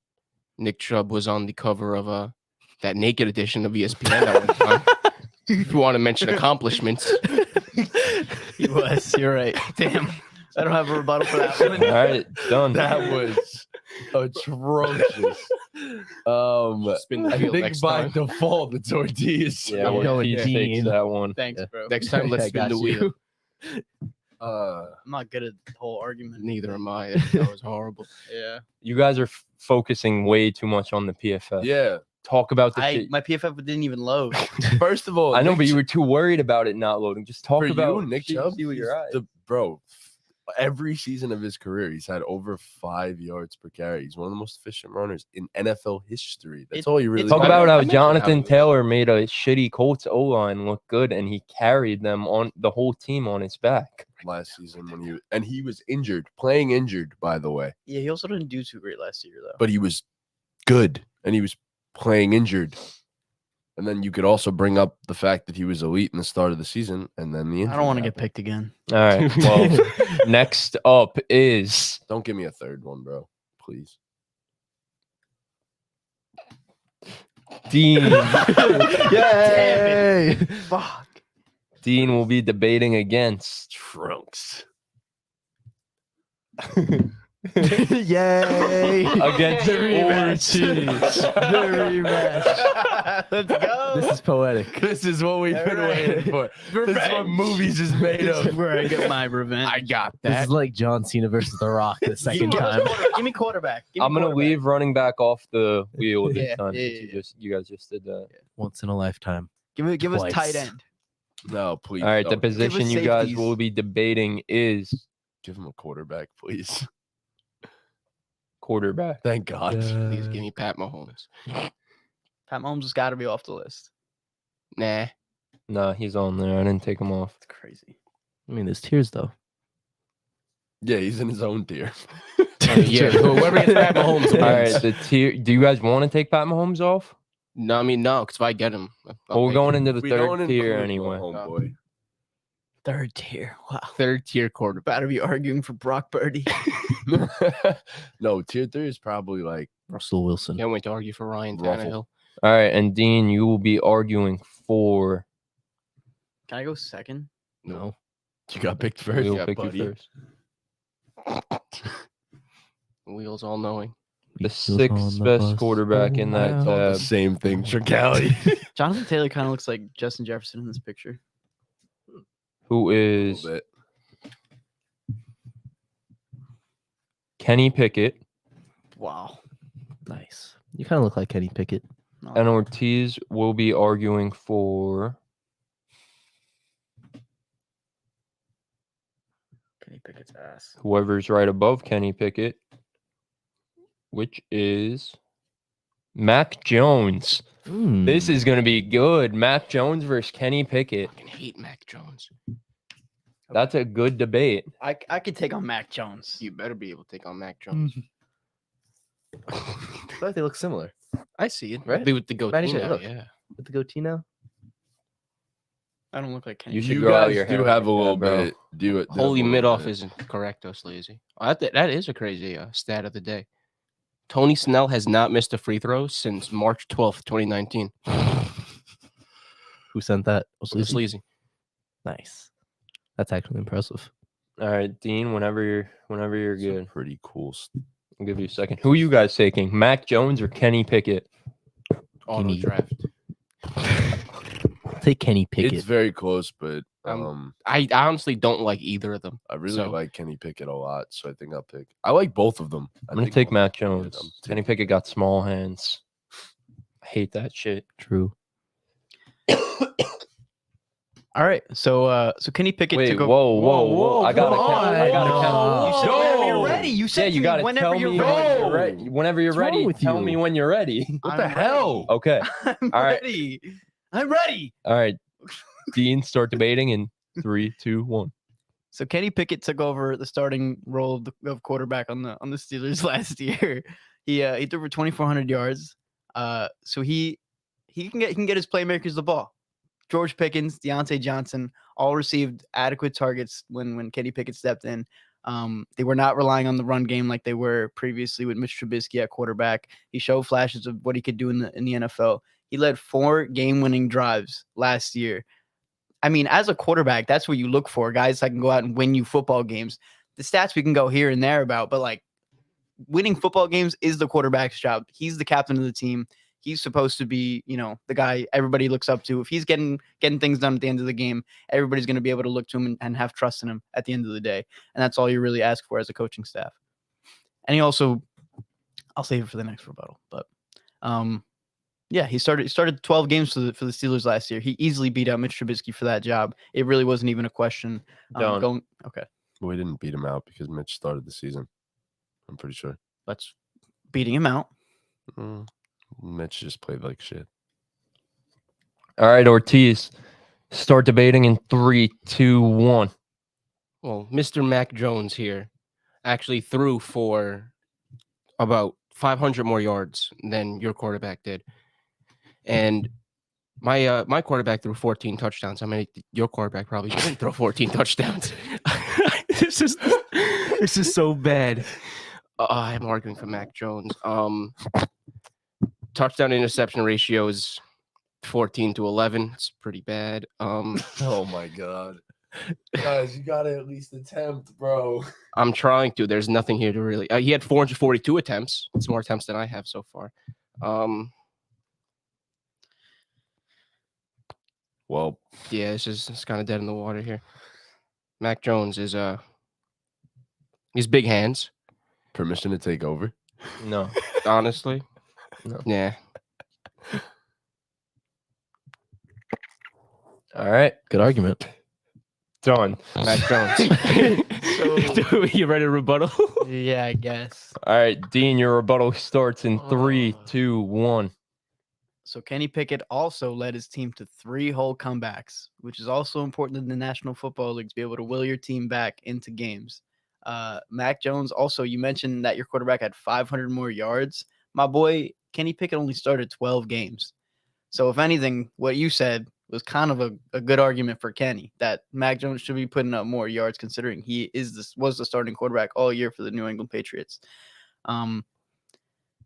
D: Nick Chubb was on the cover of that naked edition of ESPN at one time. If you want to mention accomplishments.
C: He was. You're right. Damn. I don't have a rebuttal for that one.
B: All right, done.
A: That was atrocious.
D: Spin the
A: I
D: field
A: think
D: next
A: by
D: time.
A: default it's Ortiz.
B: Yeah,
E: I'm going
B: Ortiz takes
E: Dean.
B: that one.
C: Thanks, bro.
D: Next time, let's
E: I
D: spin the
E: got
D: wheel.
E: you.
C: I'm not good at the whole argument.
D: Neither am I. That was horrible.
C: Yeah.
B: You guys are focusing way too much on the PFF.
A: Yeah.
B: Talk about the shit.
C: My PFF didn't even load.
A: First of all,
B: I know,
A: Nick
B: but you were too worried about it not loading. Just talk
A: for
B: about
A: you, Nick
B: see-
A: Chubb.
B: See what your eyes.
A: Bro, every season of his career, he's had over 5 yards per carry. He's one of the most efficient runners in NFL history. That's all you really
B: Talk
D: I
B: about how
D: mentioned how
B: Jonathan
D: he was-
B: Taylor made a shitty Colts O-line look good, and he carried them on the whole team on his back.
A: last season when he was injured, playing injured, by the way.
C: Yeah, he also didn't do too great last year, though.
A: But he was good and he was playing injured. And then you could also bring up the fact that he was elite in the start of the season, and then the injury
C: I don't want to get
A: happened.
C: picked again.
B: All right. Well, next up is
A: Don't give me a third one, bro. Please.
B: Dean.
E: Yay!
C: Fuck.
B: Dean will be debating against
A: Trunks.
E: Yay!
B: against
E: The rematch.
B: Ortiz.
E: The rematch.
C: Let's go.
E: This is poetic.
A: This is what we've been
C: All right.
A: waiting for. This is what movies is made
C: This is
A: of.
C: where I get my revenge.
D: I got
E: This
D: that.
E: is like John Cena versus The Rock the second
C: Give me
E: time.
C: Give me quarterback. Give me
B: I'm gonna
C: quarterback.
B: leave running back off the wheel this
C: Yeah,
B: time.
C: yeah,
B: since you guys just did that.
E: Once in a lifetime.
C: Give us
E: Twice.
C: tight end.
A: No, please.
B: All right, the
A: don't.
B: position you guys
C: safeties.
B: will be debating is
A: Give him a quarterback, please.
B: quarterback.
A: Thank God.
D: Please give me Pat Mahomes.
C: Pat Mahomes has got to be off the list.
D: Nah.
B: Nah, he's on there. I didn't take him off.
C: It's crazy.
E: I mean, there's tears though.
A: Yeah, he's in his own tier.
D: Yeah, whoever gets Pat Mahomes wins.
B: All right, the tier. Do you guys want to take Pat Mahomes off?
D: No, I mean, no, because if I get him,
B: Well, we're going into the
A: We
B: third
A: don't
B: tier
A: include
B: anyway.
A: my homeboy.
C: Third tier. Wow.
D: third tier quarterback.
C: About to be arguing for Brock Purdy.
A: No, tier 3 is probably like
E: Russell Wilson.
D: Can't wait to argue for Ryan
A: Ruffle.
D: Tannehill.
B: All right, and Dean, you will be arguing for.
C: Can I go second?
E: No.
A: you got picked first.
B: We'll
A: Yeah,
B: pick
A: buddy.
B: you first.
D: Wheels all knowing.
B: The
E: Wheels on
B: sixth
E: the
B: best
E: bus.
B: quarterback
E: Oh,
B: in that
E: wow.
A: It's all the
B: tab.
A: same thing, Tricali.
C: Jonathan Taylor kind of looks like Justin Jefferson in this picture.
B: Who
A: A
B: is
A: little bit.
B: Kenny Pickett,
C: Wow.
E: Nice. You kind of look like Kenny Pickett.
C: No,
B: and Ortiz will be arguing for
C: Kenny Pickett's ass.
B: whoever's right above Kenny Pickett, which is Mac Jones. This is going to be good. Mac Jones versus Kenny Pickett.
D: I hate Mac Jones.
B: That's a good debate.
C: I could take on Mac Jones.
D: You better be able to take on Mac Jones.
E: I feel like they look similar.
D: I see it.
E: Right?
D: Be with the goatee
E: Matty J,
D: now,
E: look.
D: yeah.
E: With the goatee now.
C: I don't look like Kenny.
B: You should
A: You
B: grow out
A: guys
B: your
A: do
B: hair
A: have
B: like
A: a little
B: that, bro.
A: bit. Do it.
D: Holy mid-off isn't correct, though, Sleazy. That is a crazy stat of the day. Tony Snell has not missed a free throw since March 12th, 2019.
E: Who sent that? Oh, Sleazy?
D: Sleazy.
E: Nice. That's actually impressive.
B: All right, Dean, whenever you're good,
A: Pretty cool.
B: I'll give you a second. Who are you guys taking? Mac Jones or Kenny Pickett?
D: Auto
E: Gimme.
D: draft.
E: Take Kenny Pickett.
A: It's very close, but
D: I honestly don't like either of them.
A: I really
D: So-
A: like Kenny Pickett a lot, so I think I'll pick. I like both of them.
B: I'm gonna
A: think
B: take
A: I'm-
B: Mac
A: yeah,
B: Jones.
A: I'm
B: Kenny
A: taking-
B: Pickett got small hands. I hate that shit.
E: True.
C: All right, so Kenny Pickett
B: Wait,
C: took over.
B: whoa! I gotta
C: come
B: count.
C: on.
B: I gotta
C: No.
B: count.
C: You said whenever you're
B: No.
C: ready. You said
B: Yeah,
C: to
B: you
C: me
B: gotta
C: whenever
B: tell
C: you're
B: me
C: ready.
B: when you're ready. Whenever you're
E: What's wrong
B: ready,
E: with
B: tell
E: you?
B: me when you're ready.
A: What the
C: I'm
A: hell?
B: Okay.
C: I'm
B: All right.
C: ready. I'm ready.
B: All right. Dean, start debating in 3, 2, 1.
C: So Kenny Pickett took over the starting role of quarterback on the Steelers last year. He threw for 2,400 yards. So he can get his playmakers the ball. George Pickens, Deontay Johnson, all received adequate targets when Kenny Pickett stepped in. They were not relying on the run game like they were previously with Mitch Trubisky at quarterback. He showed flashes of what he could do in the NFL. He led 4 game-winning drives last year. I mean, as a quarterback, that's what you look for, guys that can go out and win you football games. The stats we can go here and there about, but like winning football games is the quarterback's job. He's the captain of the team. He's supposed to be, the guy everybody looks up to. If he's getting things done at the end of the game, everybody's going to be able to look to him and have trust in him at the end of the day. And that's all you really ask for as a coaching staff. And he also, I'll save it for the next rebuttal, but yeah, he started 12 games for the Steelers last year. He easily beat out Mitch Trubisky for that job. It really wasn't even a question.
B: Done.
C: Okay,
A: We didn't beat him out because Mitch started the season. I'm pretty sure.
C: let's beating him out.
A: Mitch just played like shit.
B: All right, Ortiz, start debating in 3, 2, 1.
D: Well, Mr. Mac Jones here actually threw for about 500 more yards than your quarterback did. And my quarterback threw 14 touchdowns. I mean, your quarterback probably didn't throw 14 touchdowns. This is so bad. I'm arguing for Mac Jones. Touchdown interception ratio is 14-11. It's pretty bad.
A: Oh my god. Guys, you gotta at least attempt, bro.
D: I'm trying to. There's nothing here to really. He had 442 attempts. It's more attempts than I have so far.
A: Well,
D: Yeah, it's kind of dead in the water here. Mac Jones is he's big hands,
A: permission to take over.
B: No.
D: honestly.
B: No.
D: Yeah.
B: All right,
E: Good argument.
B: done.
D: Mac Jones.
C: So-
D: You ready to rebuttal?
C: Yeah, I guess.
B: All right, Dean, your rebuttal starts in 3, 2, 1.
C: So Kenny Pickett also led his team to 3 whole comebacks, which is also important in the National Football League to be able to will your team back into games. Mac Jones, also, you mentioned that your quarterback had 500 more yards. My boy, Kenny Pickett only started 12 games. So if anything, what you said was kind of a good argument for Kenny, that Mac Jones should be putting up more yards considering he was the starting quarterback all year for the New England Patriots.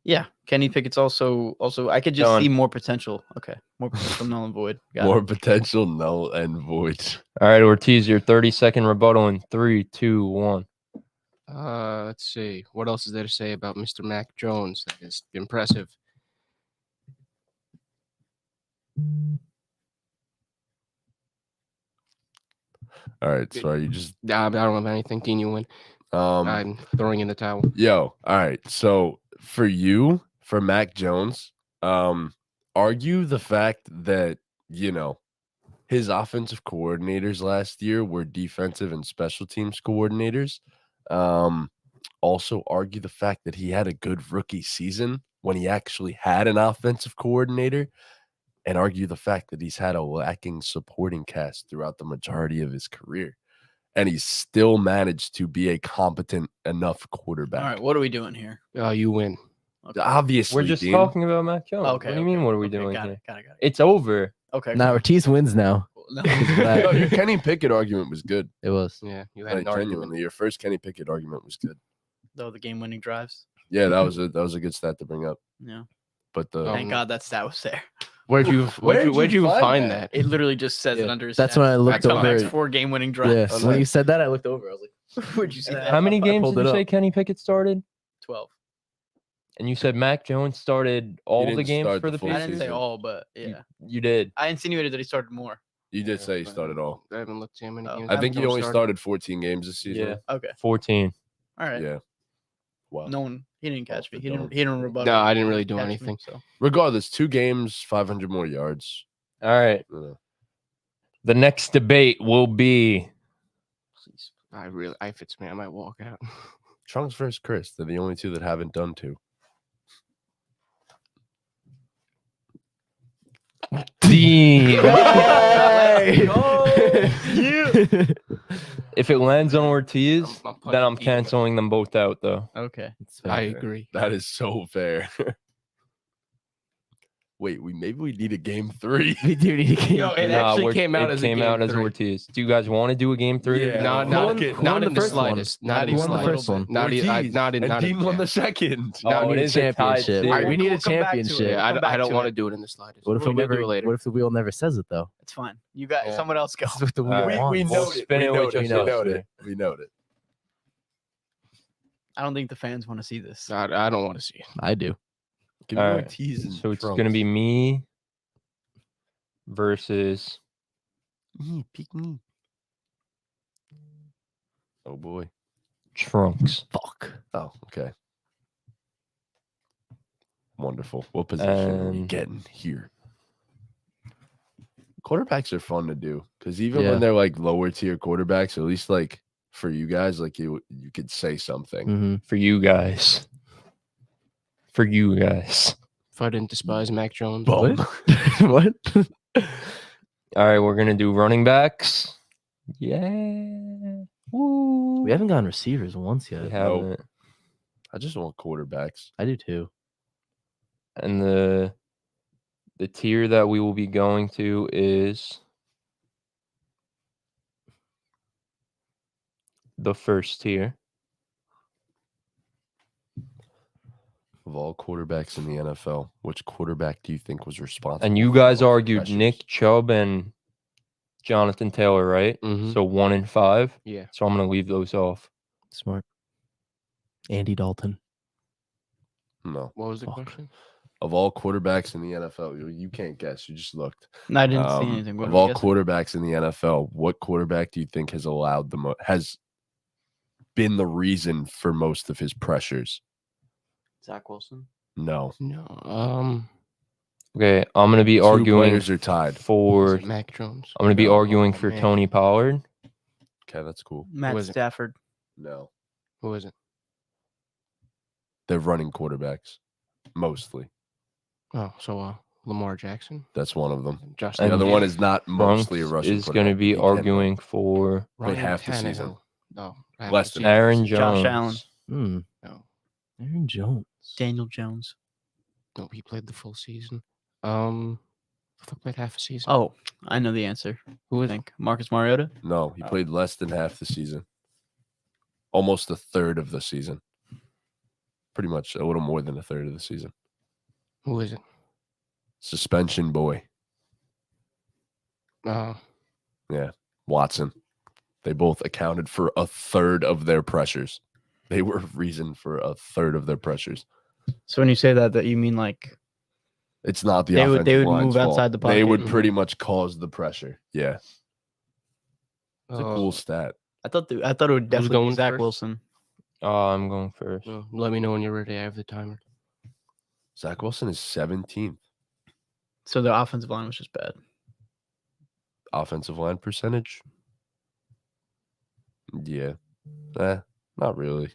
C: Yeah, Kenny Pickett's also I could just
B: Done.
C: see more potential. Okay, more potential null and void. Got
A: More
C: it.
A: potential null and void.
B: All right, Ortiz, your 30-second rebuttal in 3, 2, 1.
D: Let's see. What else is there to say about Mr. Mac Jones? That is impressive.
A: All right, sorry, you just
D: I don't have anything. Dean, you win. I'm throwing in the towel.
A: Yo, all right. So for Mac Jones, argue the fact that, his offensive coordinators last year were defensive and special teams coordinators. Also argue the fact that he had a good rookie season when he actually had an offensive coordinator, and argue the fact that he's had a lacking supporting cast throughout the majority of his career. And he's still managed to be a competent enough quarterback.
C: All right, what are we doing here?
D: You win.
C: Okay.
A: Obviously,
B: We're just
A: Dean.
B: talking about Mac Jones.
C: Okay.
B: What do you mean? What are we doing
C: got
B: here?
C: it. Got it.
B: It's over.
C: Okay.
E: Now Ortiz wins now.
C: No.
A: No, your Kenny Pickett argument was good.
E: It was.
D: Yeah, you had
A: Like,
D: an argument.
A: genuinely, your first Kenny Pickett argument was good.
C: Though the game-winning drives.
A: Yeah, that was a good stat to bring up.
C: Yeah.
A: But the
C: Thank God that stat was there.
D: Where'd you
A: find
D: find
A: that?
D: that?
C: It literally just says it
D: Yeah.
C: under his
E: That's
C: stats.
E: when I looked
D: That's
E: over.
C: Next
E: it.
C: 4 game-winning
E: Yeah.
C: drives.
E: When you said that, I looked over. I was like,
C: Where'd you see that?
B: How many games
E: pulled
B: did
E: it
B: you say
E: up.
B: Kenny Pickett started?
C: 12.
B: And you said Mac Jones started all the
A: didn't
B: games
A: start
B: for
A: the
B: the
A: full
C: I didn't say
B: preseason?
C: all, but yeah.
B: You did.
C: I insinuated that he started more.
A: you did say he started all.
D: I haven't looked at how many
C: Oh.
D: games.
A: I think he
D: Jones
A: only started 14 games this season.
B: Yeah.
C: Okay.
B: 14.
C: All right.
A: Yeah. Wow.
C: No one. He didn't catch me.
A: the
C: He didn't.
A: dome.
C: He didn't rebut.
D: No,
C: it.
D: I didn't really do
C: Catch me,
D: anything.
C: so.
A: Regardless, 2 games, 500 more yards.
B: All right.
A: You know.
B: The next debate will be
D: Please. If it's me, I might walk out.
A: Trunks versus Chris. They're the only 2 that haven't done 2.
B: Dean.
E: Hey!
B: If it lands on Ortiz,
D: I'm
B: then I'm
D: punching Dean.
B: canceling them both out, though.
C: Okay.
D: I agree.
A: That is so fair. Wait, maybe we need a game 3.
E: We do need to
D: Yo, it actually came out as a game three.
B: Ortiz. Do you guys want to do a game 3?
A: Yeah.
D: No,
A: Who
D: not,
A: won-
D: not,
A: who
D: not
E: won
D: in
E: the
D: the
E: first one?
D: slightest. Not
E: Who
D: in the
E: won the
D: slightest.
E: first one?
D: Not in.
A: Ortiz,
D: Not in.
A: and
D: Not in.
A: Dean won
D: yeah.
A: the second.
B: Oh,
E: Now we
B: it
E: need a
B: is a tied
E: championship.
B: series.
E: All right, we need a
C: We'll come back to it.
E: championship.
D: Yeah,
C: Come back
D: I don't
C: to
D: want
C: it.
D: to do it in the slightest.
E: What if
D: We'll
E: we
D: do
E: never?
D: it later.
E: What if the wheel never says it though?
C: It's fine. You got
D: Yeah.
C: someone else go.
E: That's what the wheel
B: Alright.
E: wants.
B: We'll spin it with
A: We
B: just us
A: know
B: three.
A: it. We know it.
C: I don't think the fans want to see this.
D: I don't want to see it.
E: I do.
A: Give me
B: All right.
A: Ortiz and
B: So it's
A: Trunks.
B: going to be me versus
A: Pick me. Oh boy.
B: Trunks.
E: Fuck.
A: Oh, okay. Wonderful. What position are we
B: And-
A: getting here? Quarterbacks are fun to do because even
E: Yeah.
A: when they're like lower tier quarterbacks, at least like for you guys, like you could say something.
E: Mm-hmm.
B: For you guys. For you guys.
D: If I didn't despise Mac Jones,
A: Boom.
E: What?
B: All right, we're going to do running backs. Yeah. Woo.
E: We haven't gotten receivers once
B: We
E: yet.
B: haven't.
A: I just want quarterbacks.
E: I do too.
B: And the tier that we will be going to is the first tier.
A: Of all quarterbacks in the NFL, which quarterback do you think was responsible?
B: And you
A: for
B: guys
A: the most
B: argued
A: pressures?
B: Nick Chubb and Jonathan Taylor, right?
D: Mhm.
B: So 1 and 5.
D: Yeah.
B: So I'm going to leave those off.
E: Smart. Andy Dalton.
A: No.
D: What was the
E: Fuck.
D: question?
A: Of all quarterbacks in the NFL, you can't guess. You just looked.
C: No, I didn't see anything. What
A: Of
C: are we
A: all
C: guessing?
A: quarterbacks in the NFL, what quarterback do you think has allowed has been the reason for most of his pressures?
C: Zach Wilson.
A: No.
D: No.
B: Okay, I'm going to be
A: 2
B: arguing
A: players are tied.
B: for
D: Mac Jones.
B: I'm going to be
A: No.
B: arguing
D: Oh,
B: for
D: man.
B: Tony Pollard.
A: Okay, that's cool.
C: Matt
D: was it?
C: Stafford.
A: No.
D: Who is it?
A: They're running quarterbacks, mostly.
D: Oh, so Lamar Jackson.
A: That's one of them.
D: Justin.
A: The other
B: And
A: one is not mostly a
B: Trunks
A: rushing
B: is going to
A: quarterback.
B: be
A: He can run.
B: arguing for
A: Played half the season.
D: Tannehill. No. half
A: Less
D: the
A: than
D: season.
B: Aaron Jones.
C: Josh Allen.
E: Hmm.
D: No.
E: Aaron Jones.
C: Daniel Jones.
D: No, he played the full season. I thought played half a season.
C: Oh, I know the answer.
D: Who
C: I
D: is it?
C: think Marcus Mariota.
A: No, he
C: Oh.
A: played less than half the season. Almost a third of the season. Pretty much a little more than a third of the season.
D: Who is it?
A: Suspension boy. Watson. They both accounted for a third of their pressures. They were reason for a third of their pressures.
C: So when you say that you mean like
A: It's not the
C: They would-
A: offensive
C: move
A: line's fault.
C: outside the
A: They
C: pocket.
A: would pretty much cause the pressure. Yeah, it's a
D: Oh,
A: cool stat.
C: I thought it would definitely
D: going
C: be Zach
D: first?
C: Wilson.
B: I'm going first.
D: Let me know when you're ready. I have the timer.
A: Zach Wilson is 17th.
C: So the offensive line was just bad.
A: Offensive line percentage? Yeah. Not really.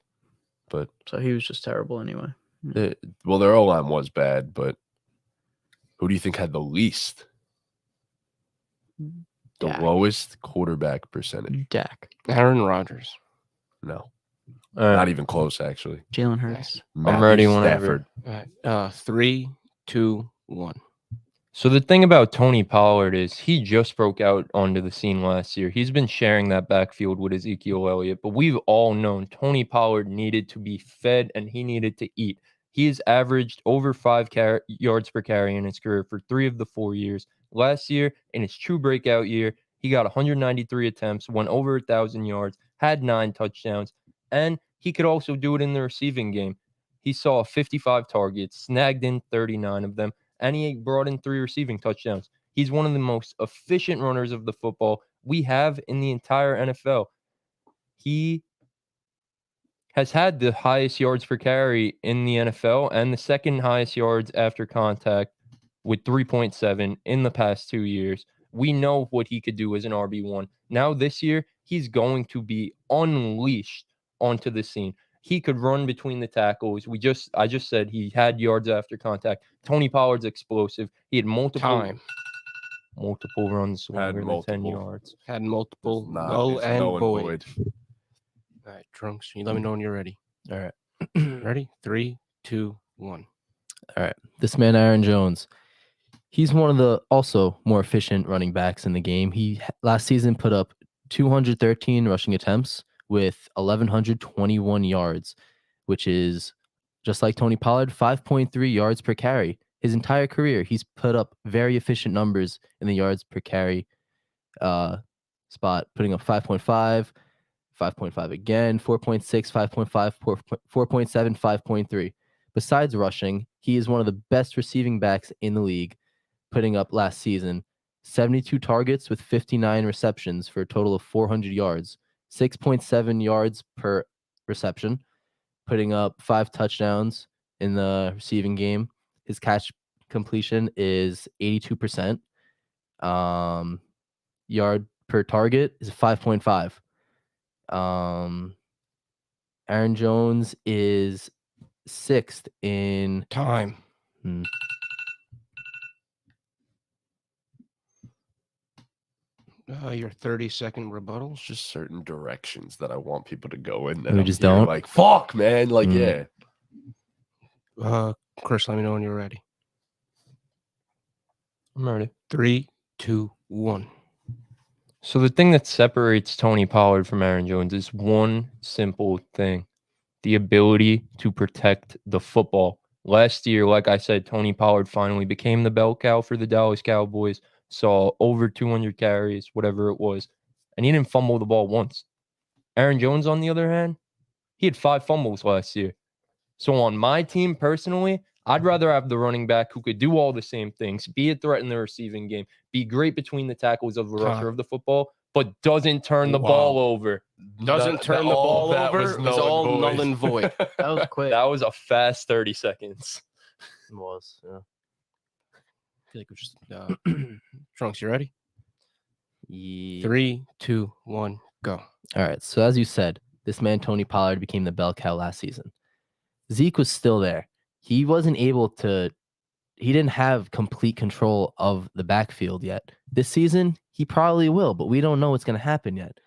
A: But
C: So he was just terrible anyway.
A: well, their O-line was bad, but who do you think had the least? The
C: Dak.
A: lowest quarterback percentage?
C: Dak.
D: Aaron Rodgers.
A: No.
B: All right.
A: Not even close, actually.
C: Jalen Hurts.
B: I'm ready
A: Matthew
B: whenever.
A: Stafford.
D: All right. 3, 2, 1.
B: So the thing about Tony Pollard is he just broke out onto the scene last year. He's been sharing that backfield with Ezekiel Elliott, but we've all known Tony Pollard needed to be fed and he needed to eat. He has averaged over 5 yards per carry in his career for 3 of the 4 years. Last year, in his true breakout year, he got 193 attempts, went over 1,000 yards, had 9 touchdowns, and he could also do it in the receiving game. He saw 55 targets, snagged in 39 of them, and he brought in 3 receiving touchdowns. He's one of the most efficient runners of the football we have in the entire NFL. He has had the highest yards per carry in the NFL and the second highest yards after contact with 3.7 in the past 2 years. We know what he could do as an RB1. Now this year, he's going to be unleashed onto the scene. He could run between the tackles. I just said he had yards after contact. Tony Pollard's explosive. He had multiple runs longer than 10 yards.
D: Had multiple
A: It's not-
D: null
A: it's
D: and
A: null
D: void. All right, Trunks, you let me know when you're ready.
E: All right.
D: Ready? 3, 2, 1.
E: All right. This man, Aaron Jones, he's one of the also more efficient running backs in the game. He last season put up 213 rushing attempts with 1,121 yards, which is just like Tony Pollard, 5.3 yards per carry. His entire career, he's put up very efficient numbers in the yards per carry spot, putting up 5.5, 5.5 again, 4.6, 5.5, 4.7, 5.3. Besides rushing, he is one of the best receiving backs in the league, putting up last season 72 targets with 59 receptions for a total of 400 yards, 6.7 yards per reception, putting up 5 touchdowns in the receiving game. His catch completion is 82%. Yard per target is 5.5. Aaron Jones is 6th in
D: Time. Your 30-second rebuttal.
A: It's just certain directions that I want people to go in.
E: We just don't?
A: Like, fuck, man. Like,
E: Mm.
A: yeah.
D: Chris, let me know when you're ready.
B: I'm ready.
D: 3, 2, 1.
B: So the thing that separates Tony Pollard from Aaron Jones is one simple thing: the ability to protect the football. Last year, like I said, Tony Pollard finally became the bell cow for the Dallas Cowboys, saw over 200 carries, whatever it was, and he didn't fumble the ball once. Aaron Jones, on the other hand, he had 5 fumbles last year. So on my team personally, I'd rather have the running back who could do all the same things, be a threat in the receiving game, be great between the tackles of the rusher of the football, but doesn't turn the ball over.
D: Doesn't turn the ball over.
A: was
D: It's all null and void.
C: That was quick.
B: That was a fast 30 seconds.
E: It was. Yeah.
D: I feel like we're just Trunks, you ready?
E: Yeah.
D: 3, 2, 1, go.
E: All right. So as you said, this man Tony Pollard became the bell cow last season. Zeke was still there. He wasn't able to. He didn't have complete control of the backfield yet. This season, he probably will, but we don't know what's going to happen yet.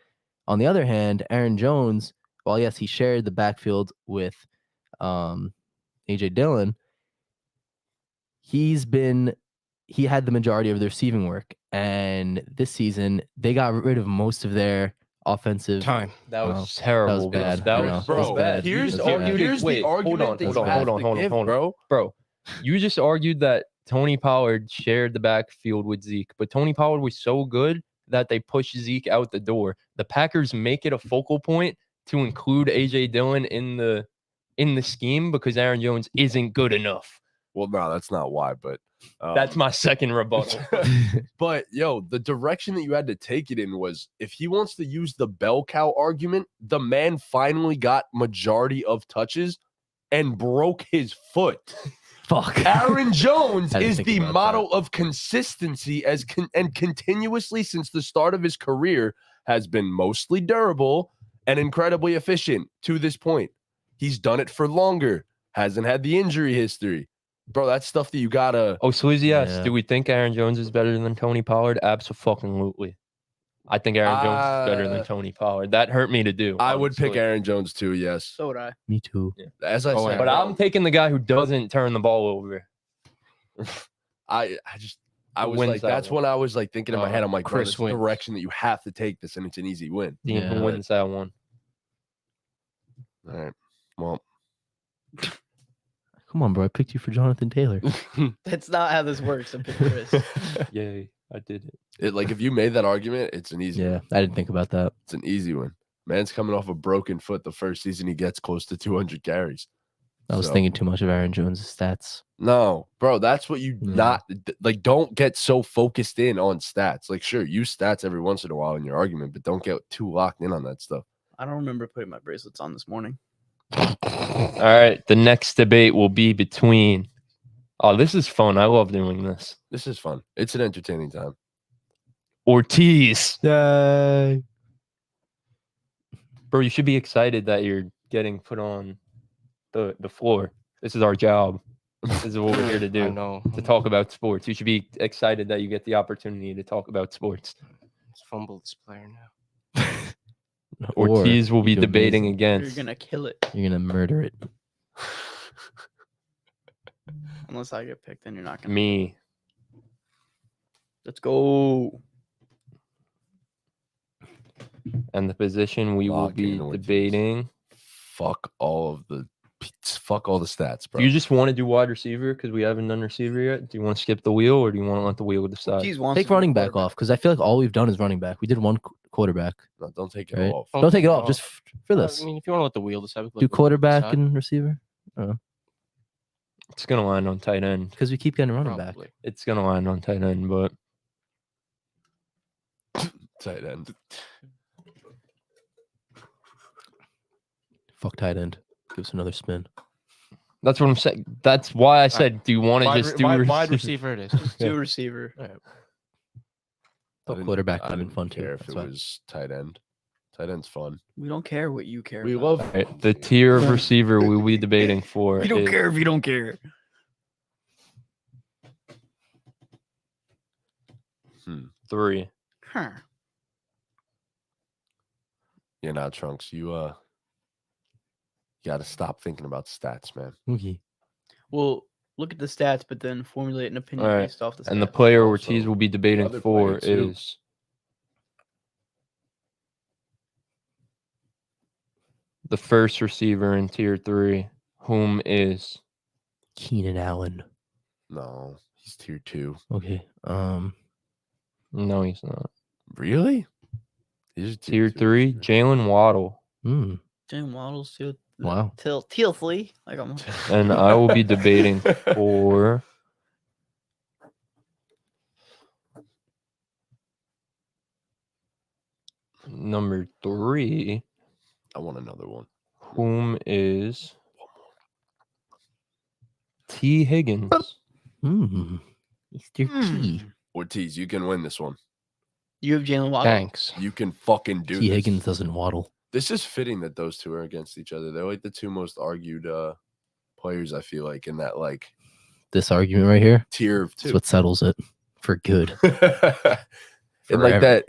E: On the other hand, Aaron Jones, while yes, he shared the backfield with AJ Dillon, he had the majority of the receiving work. And this season, they got rid of most of their offensive.
D: Time.
B: That was
E: Wow.
B: terrible.
E: That was bad.
B: That
E: I
B: was
E: know.
B: so
E: That was
B: bad.
E: bad.
B: You just
E: That's bad.
B: argued
A: Here's the
B: wait, hold
A: argument
B: on,
A: that
B: hold
A: you
B: on,
A: have
B: hold on,
A: to
B: hold on,
A: give,
B: hold on. Bro, you just argued that Tony Pollard shared the backfield with Zeke, but Tony Pollard was so good that they pushed Zeke out the door. The Packers make it a focal point to include AJ Dillon in the scheme because Aaron Jones isn't good enough.
A: Well, no, that's not why, but
B: That's my second rebuttal.
A: But yo, the direction that you had to take it in was if he wants to use the bell cow argument, the man finally got majority of touches and broke his foot.
E: Fuck.
A: Aaron Jones
E: I didn't
A: is
E: think
A: the
E: about
A: model of consistency and continuously since the start of his career has been mostly durable and incredibly efficient to this point. He's done it for longer, hasn't had the injury history. Bro, that's stuff that you gotta.
B: Oh, Sleazy asks,
E: Yeah.
B: do we think Aaron Jones is better than Tony Pollard? Absolutely. I think Aaron Jones is better than Tony Pollard. That hurt me to do.
A: I would pick
B: honestly.
A: Aaron Jones too, yes.
C: So would I.
E: Me too.
A: As I
D: Oh,
A: said,
B: But
A: bro,
B: I'm taking the guy who doesn't turn the ball over.
A: I
B: Who
A: was
B: wins
A: like,
B: that
A: that's
B: one?
A: when I was like thinking in my head, I'm like, bro,
D: Chris
A: this is the
D: wins.
A: direction that you have to take this, and it's an easy win.
B: Dean, who
E: Yeah.
B: wins that one?
A: All right. Well,
E: Come on, bro. I picked you for Jonathan Taylor.
C: That's not how this works. I'm picking Chris.
B: Yay, I did it.
A: like if you made that argument, it's an easy
E: Yeah,
A: win.
E: I didn't think about that.
A: It's an easy win. Man's coming off a broken foot the first season he gets close to 200 carries.
E: I was
A: So-
E: thinking too much of Aaron Jones' stats.
A: No, bro, that's what you
E: Yeah.
A: not like. Don't get so focused in on stats. Like, sure, use stats every once in a while in your argument, but don't get too locked in on that stuff.
C: I don't remember putting my bracelets on this morning.
B: All right, the next debate will be between. Oh, this is fun. I love doing this.
A: This is fun. It's an entertaining time.
B: Ortiz.
E: Yay.
B: Bro, you should be excited that you're getting put on the floor. This is our job. This is what we're here to
D: I
B: do.
D: know.
B: To talk about sports. You should be excited that you get the opportunity to talk about sports.
D: Let's fumble this player now.
E: Or
B: Ortiz will be
E: you do
B: debating
E: amazing.
B: against.
C: You're gonna kill it.
E: You're gonna murder it.
C: Unless I get picked, then you're not gonna.
B: Me.
C: Let's go.
B: And the position we will be
A: BallGame Ortiz.
B: debating.
A: Fuck all the stats, bro.
B: Do you just want to do wide receiver because we haven't done receiver yet? Do you want to skip the wheel or do you want to let the wheel decide?
C: Ortiz wants
E: Take
C: to be
E: running back
C: quarterback.
E: off because I feel like all we've done is running back. We did one quarterback.
A: No, don't take it
E: Right.
A: off.
D: Oh,
E: Don't take it
D: oh.
E: off just for this.
D: I mean, if you want to let the wheel decide, we can let
E: Do
D: the wheel
E: quarterback
D: decide.
E: and receiver
B: It's gonna land on tight end.
E: because we keep getting running back.
D: Probably.
B: It's gonna land on tight end, but
A: Tight end.
E: Fuck tight end. Give us another spin.
B: that's what I'm saying. That's why I said, do you want to
D: Wide,
B: just
D: re-
B: do
D: wide,
B: receiver?
D: wide receiver it is. Just
C: Do receiver.
A: I
E: Thought
A: didn't-
E: quarterback
A: I
E: would have been
A: didn't
E: fun too.
A: care if
E: That's
A: it
E: why.
A: was tight end. Tight end's fun.
C: We don't care what you care.
A: We
C: about.
A: love
B: Right, the tier of receiver we'll be debating for
C: You don't
B: is
C: care if you don't care.
A: Hmm.
B: 3.
C: Huh.
A: You're not Trunks. You got to stop thinking about stats, man.
E: Okay.
C: Well, look at the stats, but then formulate an opinion
B: All right,
C: based off the stats.
B: And the player
A: Also,
B: Ortiz will be debating
A: other
B: for
A: player, too.
B: is the first receiver in tier 3, whom is
E: Keenan Allen.
A: No, he's tier 2.
E: Okay.
B: no, he's not.
A: Really? He's a
B: Tier
A: 2
B: 3,
A: receiver.
B: Jalen Waddle.
C: Jalen Waddle's too.
E: Wow.
C: Tealfully. Like I'm.
B: And I will be debating for number 3,
A: I want another one.
B: whom is T. Higgins.
E: Mr. T.
C: Hmm.
A: Ortiz, you can win this one.
C: You have Jalen Waddle.
D: Thanks.
A: You can fucking do
E: T.
A: this.
E: Higgins doesn't waddle.
A: This is fitting that those two are against each other. They're like the two most argued players, I feel like, in that like
E: This argument right here
A: tier of
E: is
A: two.
E: what settles it for good.
A: in like
E: Forever.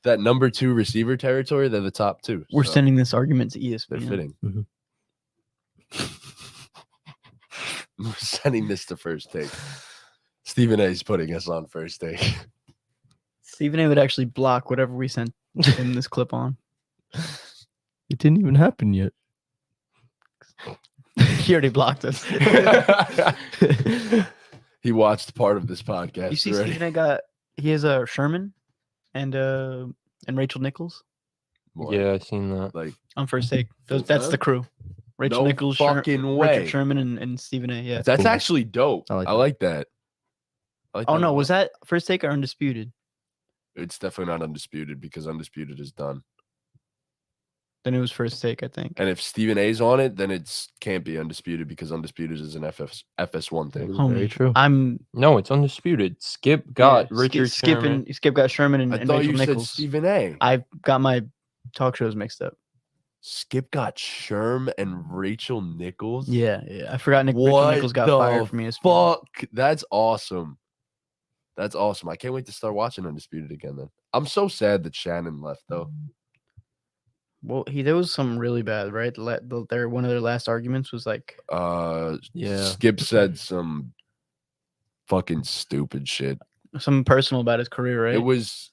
A: that number 2 receiver territory, they're the top 2.
C: We're
A: so
C: sending this argument to E
A: they're
C: ESPN.
A: fitting.
E: Mhm.
A: We're sending this to First Take. Stephen A is putting us on First Take.
C: Stephen A would actually block whatever we sent him this clip on.
E: It didn't even happen yet.
C: He already blocked us.
A: He watched part of this podcast.
C: You see,
A: already.
C: Stephen A he has a Sherman and Rachel Nichols
A: What?
B: Yeah, I seen that.
A: Like
C: on First Take.
A: Full
C: That's
A: time?
C: the crew. Rachel
A: No
C: Nichols,
A: fucking way.
C: Richard Sherman, and Stephen A. Yeah.
A: That's
D: cool.
A: actually dope.
E: I like
A: I
E: that.
A: like that. I like
C: Oh
A: that a
C: no,
A: lot.
C: was that First Take or Undisputed?
A: It's definitely not Undisputed because Undisputed is done.
C: Then it was First Take, I think.
A: And if Stephen A's on it, then it can't be Undisputed because Undisputed is an FS1
E: That
A: thing.
E: is
C: Homie,
E: very true.
B: No, it's undisputed. Skip got
C: yeah,
B: Richard
C: Skip
B: Sherman.
C: and Skip got Sherman and
A: I thought
C: Rachel
A: you said
C: Nichols.
A: Stephen A.
C: I got my talk shows mixed up.
A: Skip got Sherm and Rachel Nichols.
C: Yeah. I forgot Rachel
A: What
C: Nichols got
A: the
C: fired from ESPN.
A: Fuck, that's awesome. That's awesome. I can't wait to start watching Undisputed again. Then I'm so sad that Shannon left though.
C: Well, there was some really bad, right? One of their last arguments was like,
E: Yeah.
A: Skip said some fucking stupid shit.
C: something personal about his career, right?
A: It was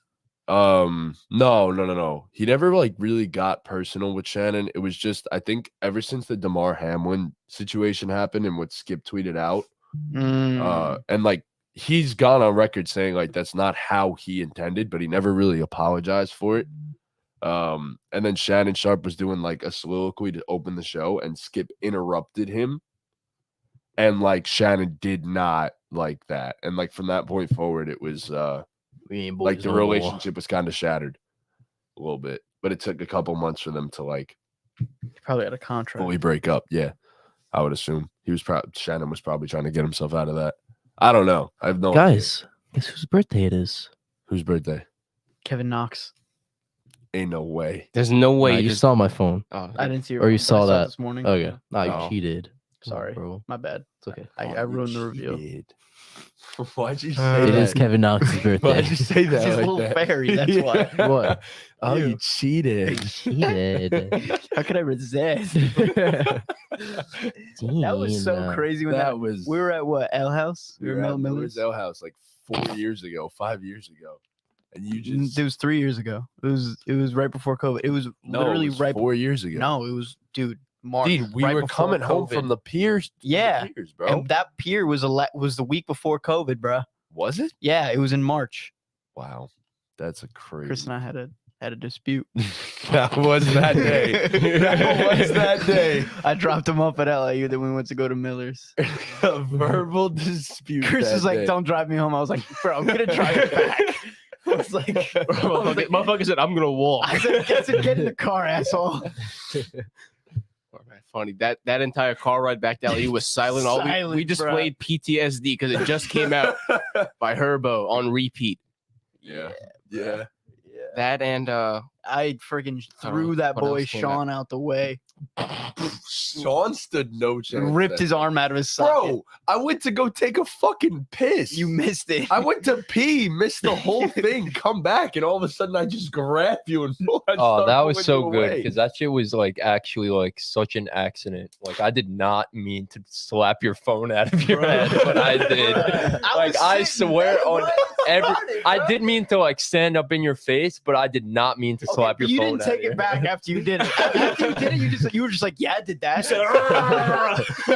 A: no. He never like really got personal with Shannon. It was just I think ever since the DeMar Hamlin situation happened and what Skip tweeted out, and like he's gone on record saying like that's not how he intended, but he never really apologized for it. And then Shannon Sharp was doing like a soliloquy to open the show, and Skip interrupted him. And like Shannon did not like that. And like from that point forward, it was
E: We ain't
A: like
E: boys
A: the
E: no more.
A: relationship was kind of shattered a little bit. But it took a couple months for them to like
C: He probably had a contract.
A: fully break up. Yeah. I would assume. Shannon was probably trying to get himself out of that. I don't know. I have no idea.
E: Guys, guess whose birthday it is?
A: Whose birthday?
C: Kevin Knox.
A: Ain't no way.
D: There's no way
E: Nah,
D: you
E: you saw my phone.
D: Oh,
C: I didn't see it.
E: Or you
C: but I
E: saw
C: it
E: that.
C: this morning.
E: Okay. Nah, you
A: Oh.
E: cheated. Come on,
C: Sorry.
E: bro.
C: My bad.
E: It's okay.
C: I ruined the reveal.
A: Why'd you
D: It
A: say
E: It
A: that?
E: is Kevin Knox's birthday.
A: Why'd you say that?
C: He's a
A: like
C: little
A: that?
C: fairy, that's why.
E: What?
A: Oh, you
C: You.
A: cheated.
E: Cheated.
C: How could I resist? That was so
E: Gina.
C: crazy when
A: That was.
C: we were at what L House. We were at
A: at
C: Miller's.
A: Miller's Ale House like 4 years ago, 5 years ago, and you just
C: It was 3 years ago. It was right before COVID. It was
A: no,
C: literally
A: it was
C: right.
A: 4 years ago.
C: No, it was March.
A: Dude, we
C: right
A: were
C: before
A: coming home
C: COVID.
A: from the piers.
C: Yeah,
A: bro.
C: and that pier was was the week before COVID, bruh.
A: Was it?
C: Yeah, it was in March.
A: Wow, that's a crazy.
C: Chris and I had a dispute.
A: That was that day. That was that day.
C: I dropped him off at LAU. Then we went to go to Miller's.
A: A verbal dispute.
C: Chris
A: that
C: is like,
A: day.
C: "Don't drive me home." I was like, "Bro, I'm gonna drive you back." I was like,
D: Motherfucker said, I'm gonna walk.
C: I said, "Get in the car, asshole."
D: Oh, man, funny that entire car ride back to LA was silent. All we
C: Silent,
D: just
C: bruh.
D: played PTSD because it just came out by Herbo on repeat.
A: Yeah.
D: That and
C: I freaking threw
D: Oh,
C: that
D: what
C: boy
D: else came out?
C: Sean out the way.
A: Sean stood no chance.
C: Ripped
A: that
C: his
A: day.
C: arm out of his socket.
A: Bro, I went to go take a fucking piss.
C: You missed it.
A: I went to pee, missed the whole thing, come back, and all of a sudden I just grab you and
B: Oh, that was so
A: pulling you
B: good
A: away.
B: because that shit was like actually like such an accident. Like I did not mean to slap your phone out of your head, but I did. Like I swear on every, I did mean to like stand up in your face, but I did not mean to slap your
C: you
B: phone.
C: didn't
B: out
C: take
B: of your
C: it back
B: head.
C: after you did it. After you did it, you were just like, "Yeah, I did that." You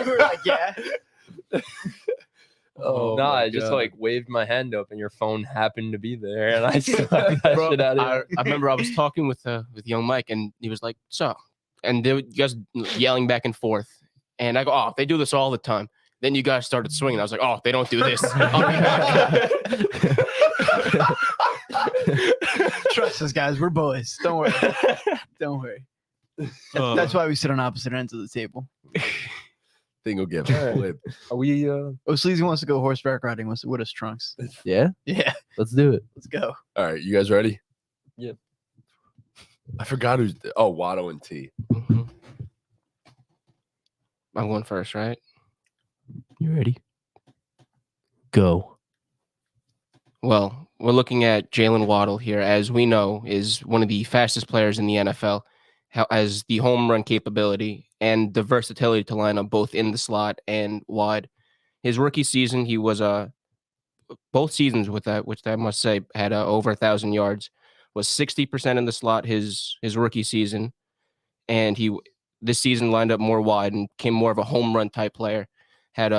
C: were like, "Yeah."
A: Oh,
B: Nah,
A: my
B: I just
A: God.
B: like waved my hand up and your phone happened to be there, and I slapped that
D: Bro,
B: shit out of
D: I
B: you.
D: remember I was talking with young Mike, and he was like, "So," and they were you guys yelling back and forth, and I go, "Oh, they do this all the time." Then you guys started swinging. I was like, "Oh, they don't do this." I'll be back.
C: Trust us, guys. We're boys. Don't worry. Don't worry. That's why we sit on opposite ends of the table.
A: Thing will get
B: Alright.
A: flipped.
B: Are we?
C: Oh, Sleazy wants to go horseback riding with us trunks.
E: Yeah?
C: Yeah,
E: Let's do it.
C: let's go.
A: All right, you guys ready?
B: Yep.
A: I forgot who's. Oh, Watto and T.
D: Mhm. I'm going first, right?
E: You ready? Go.
D: Well, we're looking at Jalen Waddle here, as we know, is one of the fastest players in the NFL, has the home run capability and the versatility to line up both in the slot and wide. His rookie season, he was both seasons with that, which I must say had over 1,000 yards, was 60% in the slot his rookie season, and this season lined up more wide and became more of a home run type player. Had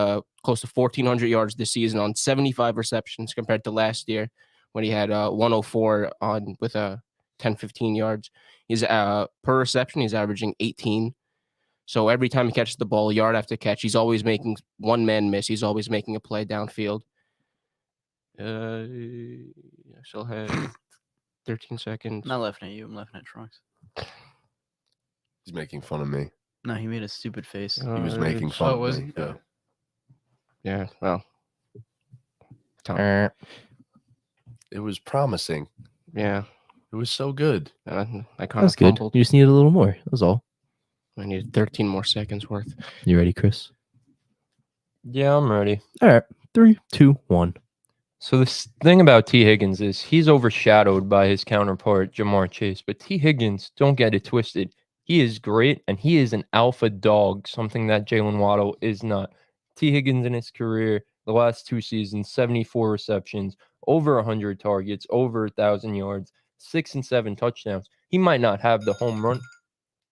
D: close to 1,400 yards this season on 75 receptions compared to last year when he had 104 on with 10, 15 yards. He's per reception, he's averaging 18. So every time he catches the ball, yard after catch, he's always making one man miss. He's always making a play downfield. I still have 13 seconds.
C: I'm not laughing at you. I'm laughing at Trunks.
A: He's making fun of me.
C: No, he made a stupid face.
A: He was making fun
C: Oh,
A: of
C: was
A: me.
C: he?
A: Yeah.
D: Yeah, well.
A: It was promising.
D: Yeah.
A: It was so good.
D: I kind
E: That's
D: of
E: good.
D: fumbled.
E: You just needed a little more. That was all.
D: I needed 13 more seconds worth.
E: You ready, Chris?
B: Yeah, I'm ready.
E: All right. 3, 2, 1.
B: So the thing about T. Higgins is he's overshadowed by his counterpart, Jamar Chase. But T. Higgins, don't get it twisted. He is great, and he is an alpha dog, something that Jalen Waddle is not. T. Higgins in his career, the last 2 seasons, 74 receptions, over 100 targets, over 1,000 yards, 6 and 7 touchdowns. He might not have the home run.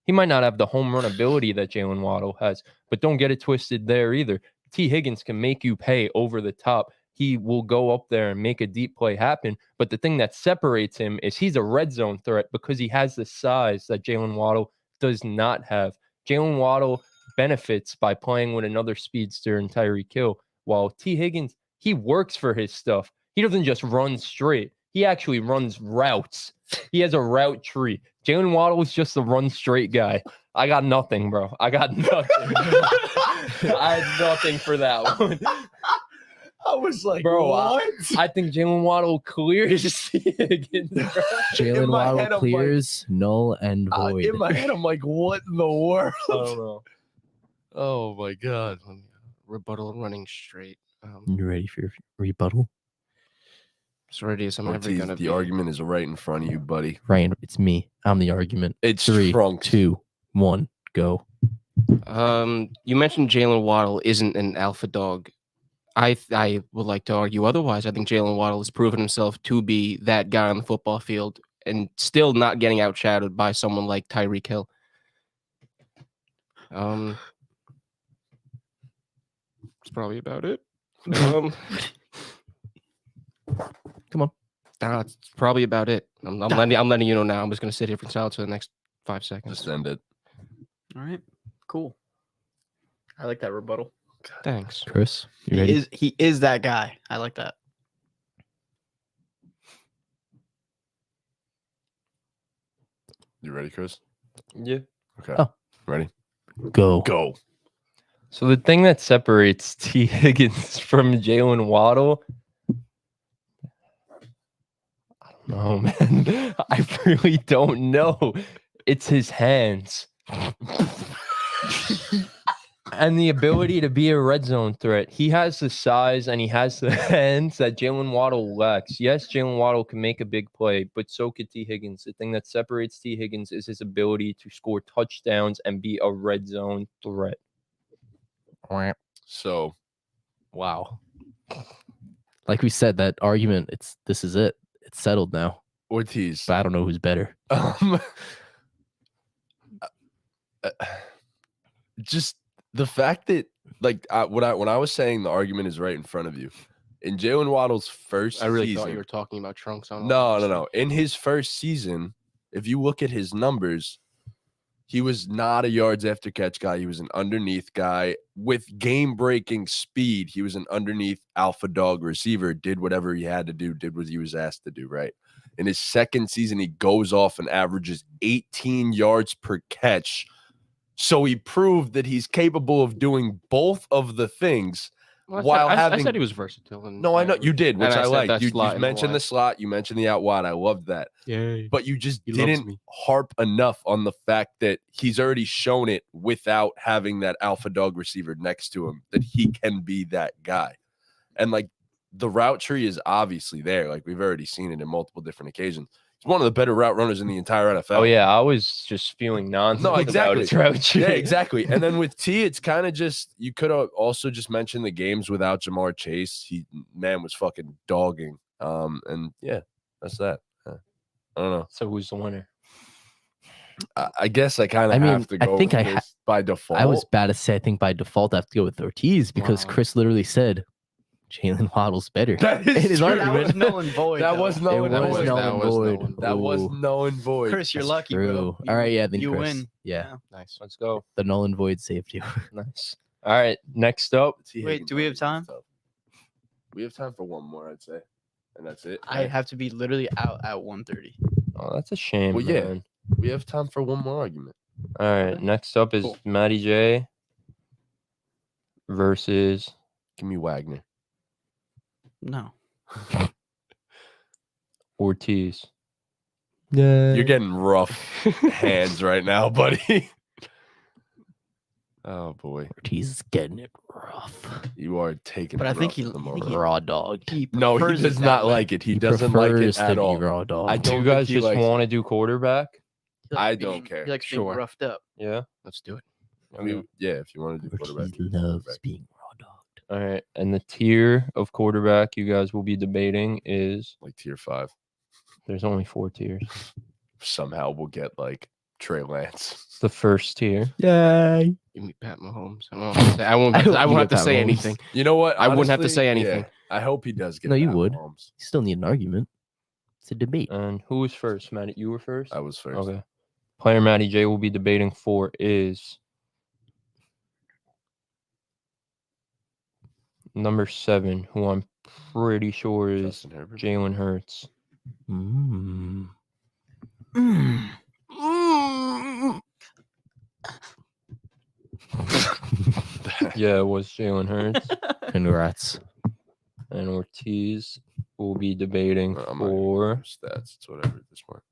B: He might not have the home run ability that Jalen Waddle has, but don't get it twisted there either. T. Higgins can make you pay over the top. He will go up there and make a deep play happen. But the thing that separates him is he's a red zone threat because he has the size that Jalen Waddle does not have. Jalen Waddle benefits by playing with another speedster and Tyreek Hill, while T. Higgins, he works for his stuff. He doesn't just run straight. He actually runs routes. He has a route tree. Jalen Waddle is just a run straight guy. I got nothing, bro. I got nothing. I had nothing for that one.
A: I was like,
B: Bro,
A: what?
B: I think Jalen Waddle clears T. Higgins, bro.
E: Jalen
A: my head,
E: Waddle
A: I'm
E: clears, null and void.
A: In my head, I'm like, what in the world?
B: I don't know.
A: Oh my god.
D: Rebuttal running straight.
E: You ready for your rebuttal?
D: As ready as I'm ever
A: Ortiz,
D: going to
A: the
D: be.
A: argument is right in front of you, buddy.
E: Ryan, it's me. I'm the argument.
A: It's
E: 3,
A: Trunks.
E: 2, 1, go.
D: You mentioned Jalen Waddle isn't an alpha dog. I would like to argue otherwise. I think Jalen Waddle has proven himself to be that guy on the football field and still not getting outshadowed by someone like Tyreek Hill. That's probably about it.
E: Come on.
D: That's probably about it. I'm letting you know now. I'm just gonna sit here for silence for the next 5 seconds.
A: Just end it.
C: All right. Cool. I like that rebuttal.
D: Thanks.
E: Chris, you ready?
C: He is that guy. I like that.
A: You ready, Chris?
B: Yeah.
A: Okay.
E: Oh.
A: Ready?
E: Go.
A: Go.
B: So the thing that separates T. Higgins from Jalen Waddle, I don't know, man. I really don't know. It's his hands. And the ability to be a red zone threat. He has the size and he has the hands that Jalen Waddle lacks. Yes, Jalen Waddle can make a big play, but so could T. Higgins. The thing that separates T. Higgins is his ability to score touchdowns and be a red zone threat.
A: So,
E: Wow. Like we said, that argument, this is it. It's settled now.
A: Ortiz.
E: But I don't know who's better.
A: Just the fact that, like, when I was saying the argument is right in front of you. In Jalen Waddle's first
D: I really
A: season,
D: thought you were talking about Trunks on.
A: No. In his first season, if you look at his numbers, he was not a yards after catch guy. He was an underneath guy with game-breaking speed. He was an underneath alpha dog receiver, did whatever he had to do, did what he was asked to do, right? In his second season, he goes off and averages 18 yards per catch. So he proved that he's capable of doing both of the things.
D: I said he was versatile. And
A: No, I know you did, which
D: and
A: I
D: said
A: like.
D: that
A: You
D: slot and
A: mentioned
D: wide.
A: the slot, you mentioned the out wide. I loved that.
D: Yeah.
A: But you just
D: He loves
A: didn't
D: me.
A: harp enough on the fact that he's already shown it without having that alpha dog receiver next to him, that he can be that guy. And like the route tree is obviously there. Like we've already seen it in multiple different occasions. He's one of the better route runners in the entire NFL.
B: Oh, yeah. I was just spewing nonsense
A: No, exactly.
B: about his route tree.
A: Yeah, exactly. And then with T, it's kind of just, you could have also just mentioned the games without Jamar Chase. Man was fucking dogging. And yeah, that's that. I don't know.
B: So who's the winner?
A: I guess I kind of have to go
E: think
A: with this by default.
E: I was about to say, I think by default, I have to go with Ortiz because
D: Wow.
E: Chris literally said Jalen Waddle's better.
A: That is
E: In his
A: true.
C: That was null and void.
A: That
C: though.
A: was null and
E: It
A: void.
E: was null and void.
A: That was
E: Ooh,
A: null and void.
C: Chris, you're
E: that's
C: lucky,
E: true.
C: bro.
E: All right, yeah, then
C: you
E: Chris.
C: win.
E: Yeah,
D: Nice.
B: Let's go.
E: the null and void saved you.
B: Nice. All right. Next up,
C: Wait, do we have time?
A: We have time for one more, I'd say, and that's it.
C: I have to be literally out at 1:30.
B: oh, that's a shame.
A: Well, yeah.
B: Man.
A: We have time for one more argument.
B: All right. Next up is
C: Cool.
B: Matty J versus
A: Give me Wagner.
C: No.
B: Ortiz.
E: Yeah,
A: You're getting rough hands right now, buddy. Oh boy,
E: Ortiz is getting it rough.
A: you are taking.
C: But
A: it
C: I think
A: rough
C: he-
A: at the
C: I think
A: moment.
C: he-
E: Raw dog.
A: No, he
C: prefers it
A: does
C: that
A: not
C: way.
A: like it. He doesn't like it
E: prefers to
A: at
E: be
A: all.
E: raw dog.
A: I
B: Do
A: don't
B: you
A: think
B: guys
A: he
B: just
A: likes-
B: want to do quarterback?
C: He likes
A: I
C: being-
A: don't care.
C: He likes being
D: Sure.
C: roughed up.
B: Yeah.
D: Let's do it.
A: Yeah, if you want to do quarterback,
E: Ortiz
A: we can do
E: loves
A: quarterback.
E: being raw dogged.
B: All right. And the tier of quarterback you guys will be debating is
A: Like tier 5.
B: there's only 4 tiers.
A: Somehow we'll get like Trey Lance.
B: The first tier.
E: Yay!
D: Give me Pat Mahomes. I won't have to say, I won't
E: I
D: have to,
E: hope
D: I
E: you
D: won't
E: get
D: have to
E: Pat
D: say
E: Mahomes.
D: anything.
A: You know what?
D: I wouldn't have to
A: Honestly,
D: say anything.
A: yeah, I hope he does get.
E: No, you
A: Pat
E: would.
A: Mahomes.
E: You still need an argument. It's a debate.
B: And who was first? Matty, you were first?
A: I was first.
B: Okay. Player Matty J will be debating for is number 7, who I'm pretty sure is
A: Justin Herbert.
B: Jalen Hurts.
E: Mm.
B: Yeah, it was Jalen Hurts.
E: Congrats.
B: And Ortiz will be debating
A: I'm not gonna
B: for
A: do stats. It's whatever at this point.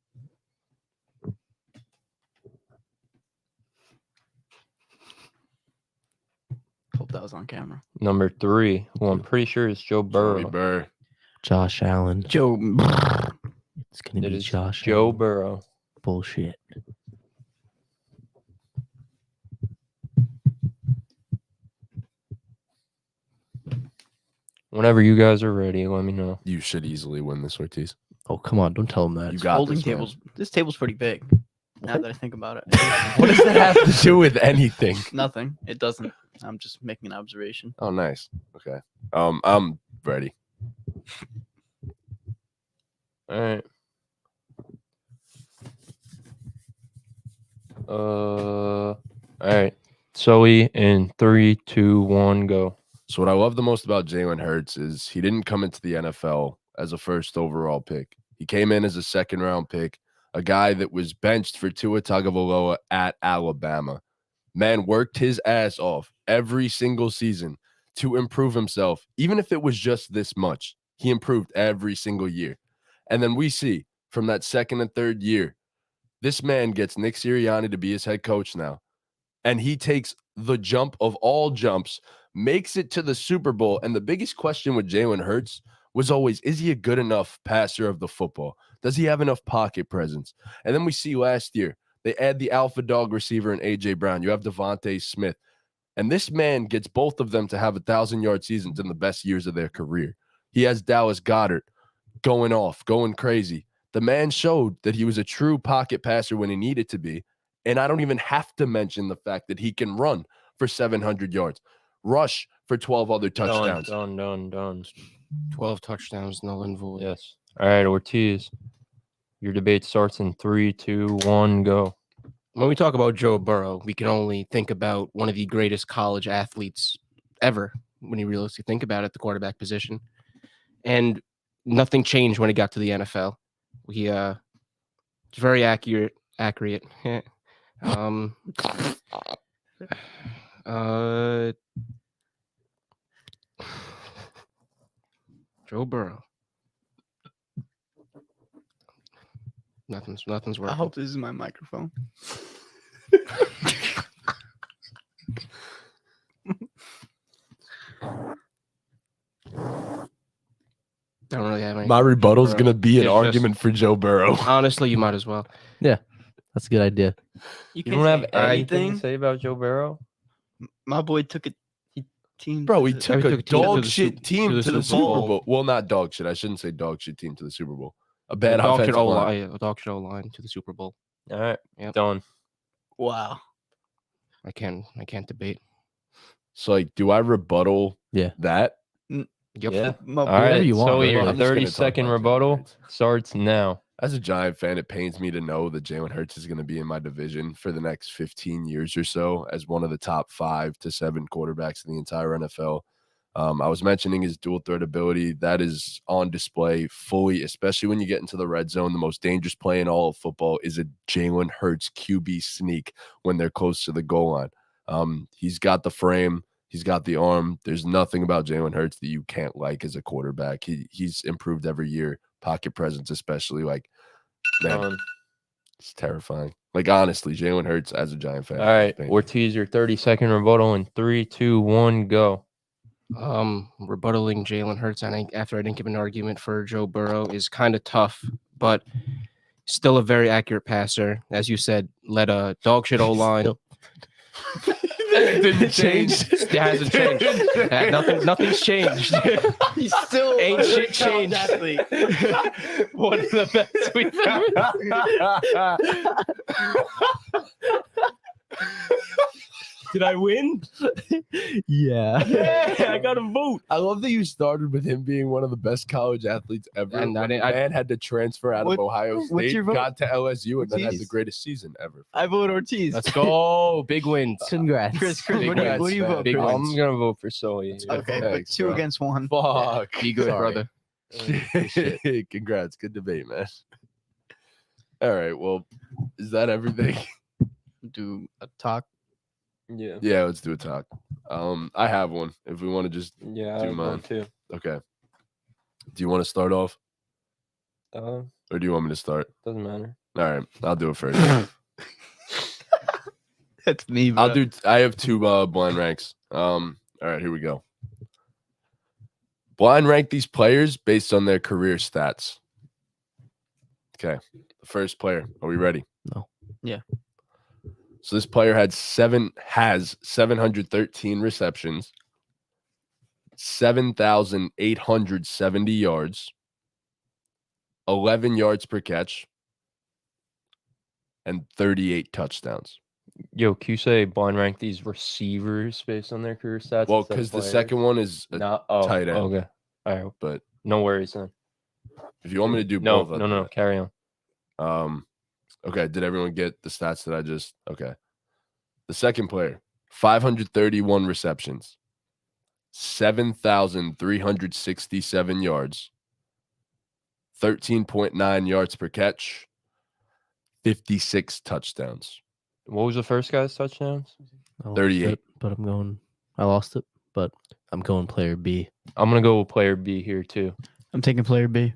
C: Hope that was on camera.
B: number 3, who I'm pretty sure is Joe
A: Joey
B: Burrow.
A: Burr.
E: Josh Allen.
C: Joe.
E: It's gonna
B: It
E: be
B: is
E: Josh.
B: Joe
E: Allen.
B: Burrow.
E: Bullshit.
B: Whenever you guys are ready, let me know.
A: You should easily win this, Ortiz.
E: Oh come on! Don't tell him that.
A: You got
C: Folding
A: this, man.
C: tables. This table's pretty big. Now that I think about it.
A: What does that have to do with anything?
C: Nothing. It doesn't. I'm just making an observation.
A: Oh, nice. Okay. I'm ready.
B: All right. All right. Sully in 3, 2, 1, go.
A: So what I love the most about Jalen Hurts is he didn't come into the NFL as a first overall pick. He came in as a second round pick, a guy that was benched for Tua Tagovailoa at Alabama. Man worked his ass off every single season to improve himself, even if it was just this much. He improved every single year. And then we see from that second and third year, this man gets Nick Sirianni to be his head coach now. And he takes the jump of all jumps, makes it to the Super Bowl. And the biggest question with Jalen Hurts was always, is he a good enough passer of the football? Does he have enough pocket presence? And then we see last year, they add the alpha dog receiver in A.J. Brown. You have Devontae Smith. And this man gets both of them to have 1,000-yard seasons in the best years of their career. He has Dallas Goedert going off, going crazy. The man showed that he was a true pocket passer when he needed to be. And I don't even have to mention the fact that he can run for 700 yards, rush for 12 other touchdowns.
B: Done.
D: 12 touchdowns, null and void.
B: Yes. All right, Ortiz. Your debate starts in 3, 2, 1, go.
D: When we talk about Joe Burrow, we can only think about one of the greatest college athletes ever when you realistically think about it, the quarterback position. And nothing changed when he got to the NFL. He was very accurate. Joe Burrow. Nothing's
C: I
D: working.
C: hope this is my microphone.
D: Don't really have any.
A: My rebuttal is
D: Burrow.
A: going to be an
D: It's just-
A: argument for Joe Burrow.
D: Honestly, you might as well.
E: That's a good idea.
B: You
C: can't
B: don't have
C: say
B: anything to say about Joe Burrow?
C: My boy took a team.
A: Bro, he
C: to the-
A: took a
D: took a team to
A: dog
D: the
A: shit team to the Super Bowl. Well, not dog shit. I shouldn't say dog shit team to the Super Bowl. A bad
D: dog shit
A: offensive line.
D: dog shit O-line to the Super Bowl.
B: All right.
D: Yep.
B: Done.
C: Wow.
D: I can't debate.
A: So, like, do I rebuttal
E: Yeah.
A: that?
D: Yep.
B: Yeah.
C: Mo-
B: All right.
E: whatever you want,
B: So
E: really.
B: your
A: I'm just gonna talk
B: 30-second
A: about Jalen
B: rebuttal
A: Hurts.
B: starts now.
A: As a Giant fan, it pains me to know that Jalen Hurts is going to be in my division for the next 15 years or so as one of the top 5 to 7 quarterbacks in the entire NFL. I was mentioning his dual threat ability. That is on display fully, especially when you get into the red zone. The most dangerous play in all of football is a Jalen Hurts QB sneak when they're close to the goal line. He's got the frame. He's got the arm. There's nothing about Jalen Hurts that you can't like as a quarterback. He's improved every year. Pocket presence, especially, like, man, it's terrifying. Like, honestly, Jalen Hurts as a Giant fan.
B: All right.
A: pain.
B: Ortiz, your 30-second rebuttal in 3, 2, 1, go.
D: Rebuttaling Jalen Hurts, after I didn't give an argument for Joe Burrow, is kind of tough, but still a very accurate passer. As you said, led a dog shit O-line.
A: Didn't change.
D: It hasn't changed. Nothing's changed.
C: He's still
D: Ain't
C: a
D: shit
C: college
D: changed.
C: athlete.
B: One of the best we've
D: Did I win?
E: Yeah.
D: Yeah, I got a vote.
A: I love that you started with him being one of the best college athletes ever.
D: And I
A: when
D: didn't-
A: the man had to transfer out
C: What-
A: of Ohio
C: what's
A: State,
C: your vote?
A: got to LSU, and then had the
C: Ortiz?
A: greatest season ever.
C: I vote Ortiz.
D: Let's go. Big wins.
E: Congrats.
C: Chris,
D: Big
C: what do you
A: wins,
C: vote?
D: Big
C: Chris?
D: wins.
B: I'm going to vote for Sully.
C: Okay,
A: Thanks,
C: but 2
A: bro.
C: against 1.
A: Fuck.
D: Be good,
A: Sorry.
D: brother.
A: Congrats. Good debate, man. All right. Well, is that everything?
C: Do a talk.
B: Yeah.
A: Yeah, let's do a talk. I have one. If we want to just
B: Yeah,
A: Do
B: I
A: mine.
B: vote too.
A: okay. Do you want to start off,
B: Uh,
A: or do you want me to start?
B: doesn't matter.
A: All right, I'll do it first.
C: That's me, bro.
A: I'll do. I have 2 blind ranks. All right, here we go. Blind rank these players based on their career stats. Okay, the first player. Are we ready?
E: No.
C: Yeah.
A: So this player has 713 receptions, 7,870 yards, 11 yards per catch, and 38 touchdowns.
B: Yo, can you say blind rank these receivers based on their career stats?
A: Well,
B: instead of
A: because the
B: players?
A: second one is
B: No, oh,
A: tight end.
B: Okay. All right.
A: but
B: No worries then.
A: if you want me to do
B: No,
A: both, I'll
B: no,
A: do
B: no.
A: that.
B: Carry on.
A: Okay, did everyone get the stats that I just okay. The second player, 531 receptions, 7,367 yards, 13.9 yards per catch, 56 touchdowns.
B: What was the first guy's touchdowns?
E: I lost
A: 38.
E: it, but I lost it, but I'm going player B.
B: I'm going to go with player B here too.
C: I'm taking player B.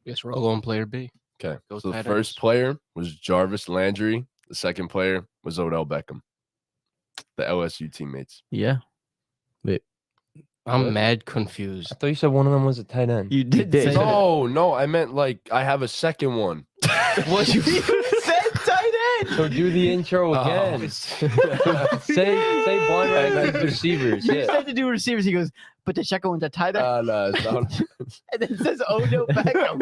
D: Yes, we're all going player B.
A: Okay.
D: Go
A: So the
D: tight
A: first
D: ends.
A: player was Jarvis Landry. The second player was Odell Beckham. The LSU teammates.
E: Yeah.
D: I'm
B: What?
D: mad confused.
B: I thought you said one of them was a tight end.
C: You did
E: did.
C: say that.
A: No, I meant like I have a second one.
C: What you said tight end.
B: So do the intro again. say blind rank these receivers.
C: You
B: Yeah.
C: said to do receivers. He goes, but the second one's a tight end.
A: No, it's not.
C: And then it says Odell Beckham.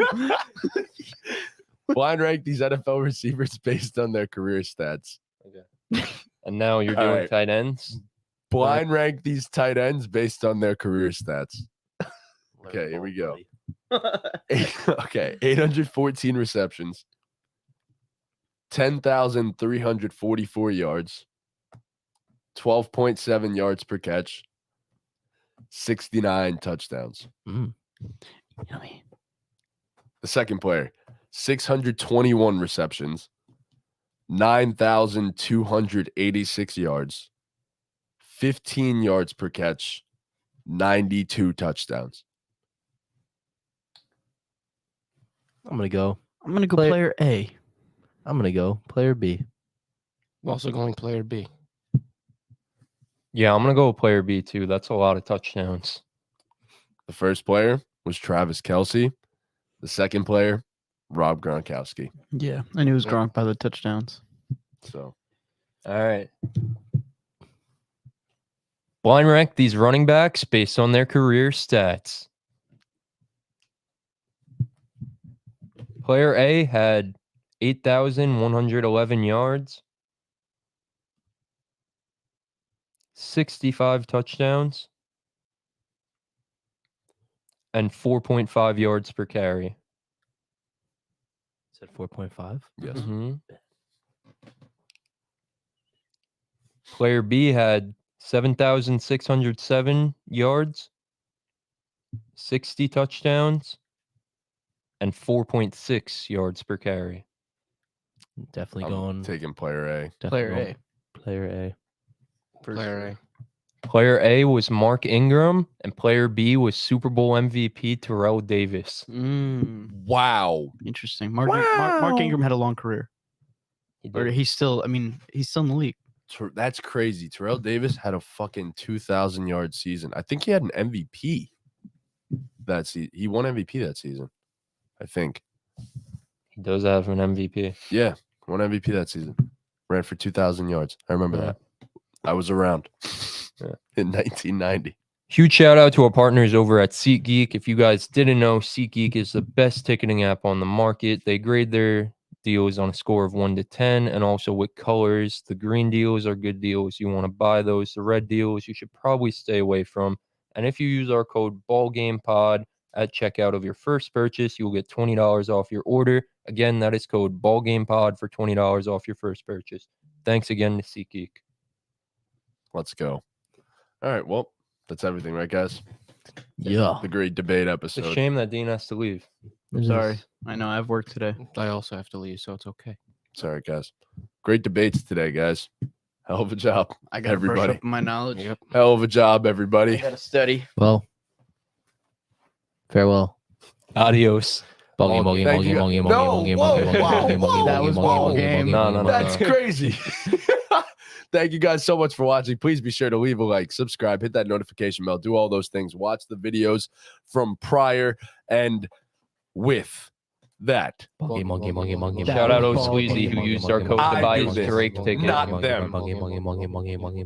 A: Blind rank these NFL receivers based on their career stats.
B: And now you're
A: All
B: doing
A: right.
B: tight ends.
A: Blind rank these tight ends based on their career stats. Okay, here we go. Okay, 814 receptions, 10,344 yards, 12.7 yards per catch, 69 touchdowns.
C: Yummy.
A: The second player, 621 receptions, 9,286 yards, 15 yards per catch, 92 touchdowns.
E: I'm gonna go.
C: I'm gonna go
E: Player-
C: player A.
E: I'm gonna go player B.
D: I'm also going player B.
B: Yeah, I'm going to go with player B too. That's a lot of touchdowns.
A: The first player was Travis Kelce. The second player, Rob Gronkowski.
C: Yeah, I knew it was Gronk by the touchdowns.
A: So
B: All right. Blind rank these running backs based on their career stats. Player A had 8,111 yards, 65 touchdowns. and 4.5 yards per carry.
E: Said 4.5.
A: Yes.
B: Mhm. Player B had 7,607 yards, 60 touchdowns, and 4.6 yards per carry.
E: Definitely
A: I'm
E: going.
A: taking player A.
E: definitely
C: Player
E: going
C: A.
E: Player A.
D: Player A.
B: Player A was Mark Ingram, and player B was Super Bowl MVP Terrell Davis.
A: Wow.
C: Interesting. Mark Ingram had a long career.
B: He
C: Or
B: did.
C: he's still in the league.
A: That's crazy. Terrell Davis had a fucking 2,000-yard season. I think he had an MVP that season. He won MVP that season, I think.
B: He does have an MVP.
A: Yeah, won MVP that season. Ran for 2,000 yards. I remember
B: Yeah.
A: that. I was around
B: Yeah.
A: in 1990.
B: Huge shout out to our partners over at SeatGeek. If you guys didn't know, SeatGeek is the best ticketing app on the market. They grade their deals on a score of 1 to 10 and also with colors. The green deals are good deals. You want to buy those. The red deals you should probably stay away from. And if you use our code BallGamePod at checkout of your first purchase, you will get $20 off your order. Again, that is code BallGamePod for $20 off your first purchase. Thanks again to SeatGeek.
A: Let's go. All right. Well, that's everything, right, guys?
E: Yeah.
A: The great debate
B: It's a
A: episode.
B: shame that Dean has to leave.
E: It
C: Sorry.
E: is.
C: I know I have work today.
D: I also have to leave, so it's okay.
A: Sorry, guys. Great debates today, guys. Hell of a job.
C: I got to brush
A: Everybody.
C: up on my knowledge.
D: Yep.
A: Hell of a job, everybody.
C: I got to study.
E: Well, farewell.
B: Adios.
E: Ball game,
A: Oh,
E: ball game,
A: thank
E: ball
A: you.
E: game, ball game,
A: No,
E: ball game, ball game,
A: whoa,
E: ball game,
A: wow,
E: ball game, ball game,
C: that was ball game.
B: No.
A: That's crazy. Thank you guys so much for watching. Please be sure to leave a like, subscribe, hit that notification bell, do all those things. Watch the videos from prior. And with that,
E: Ball game, ball game, ball game, ball game.
B: Shout out
C: was
B: O
C: ball
B: Sleazy
C: game.
B: who used our code to
A: I
B: buy
A: do
B: his
A: this,
B: Drake ticket.
A: not them.
E: Ball game, ball game, ball game, ball game.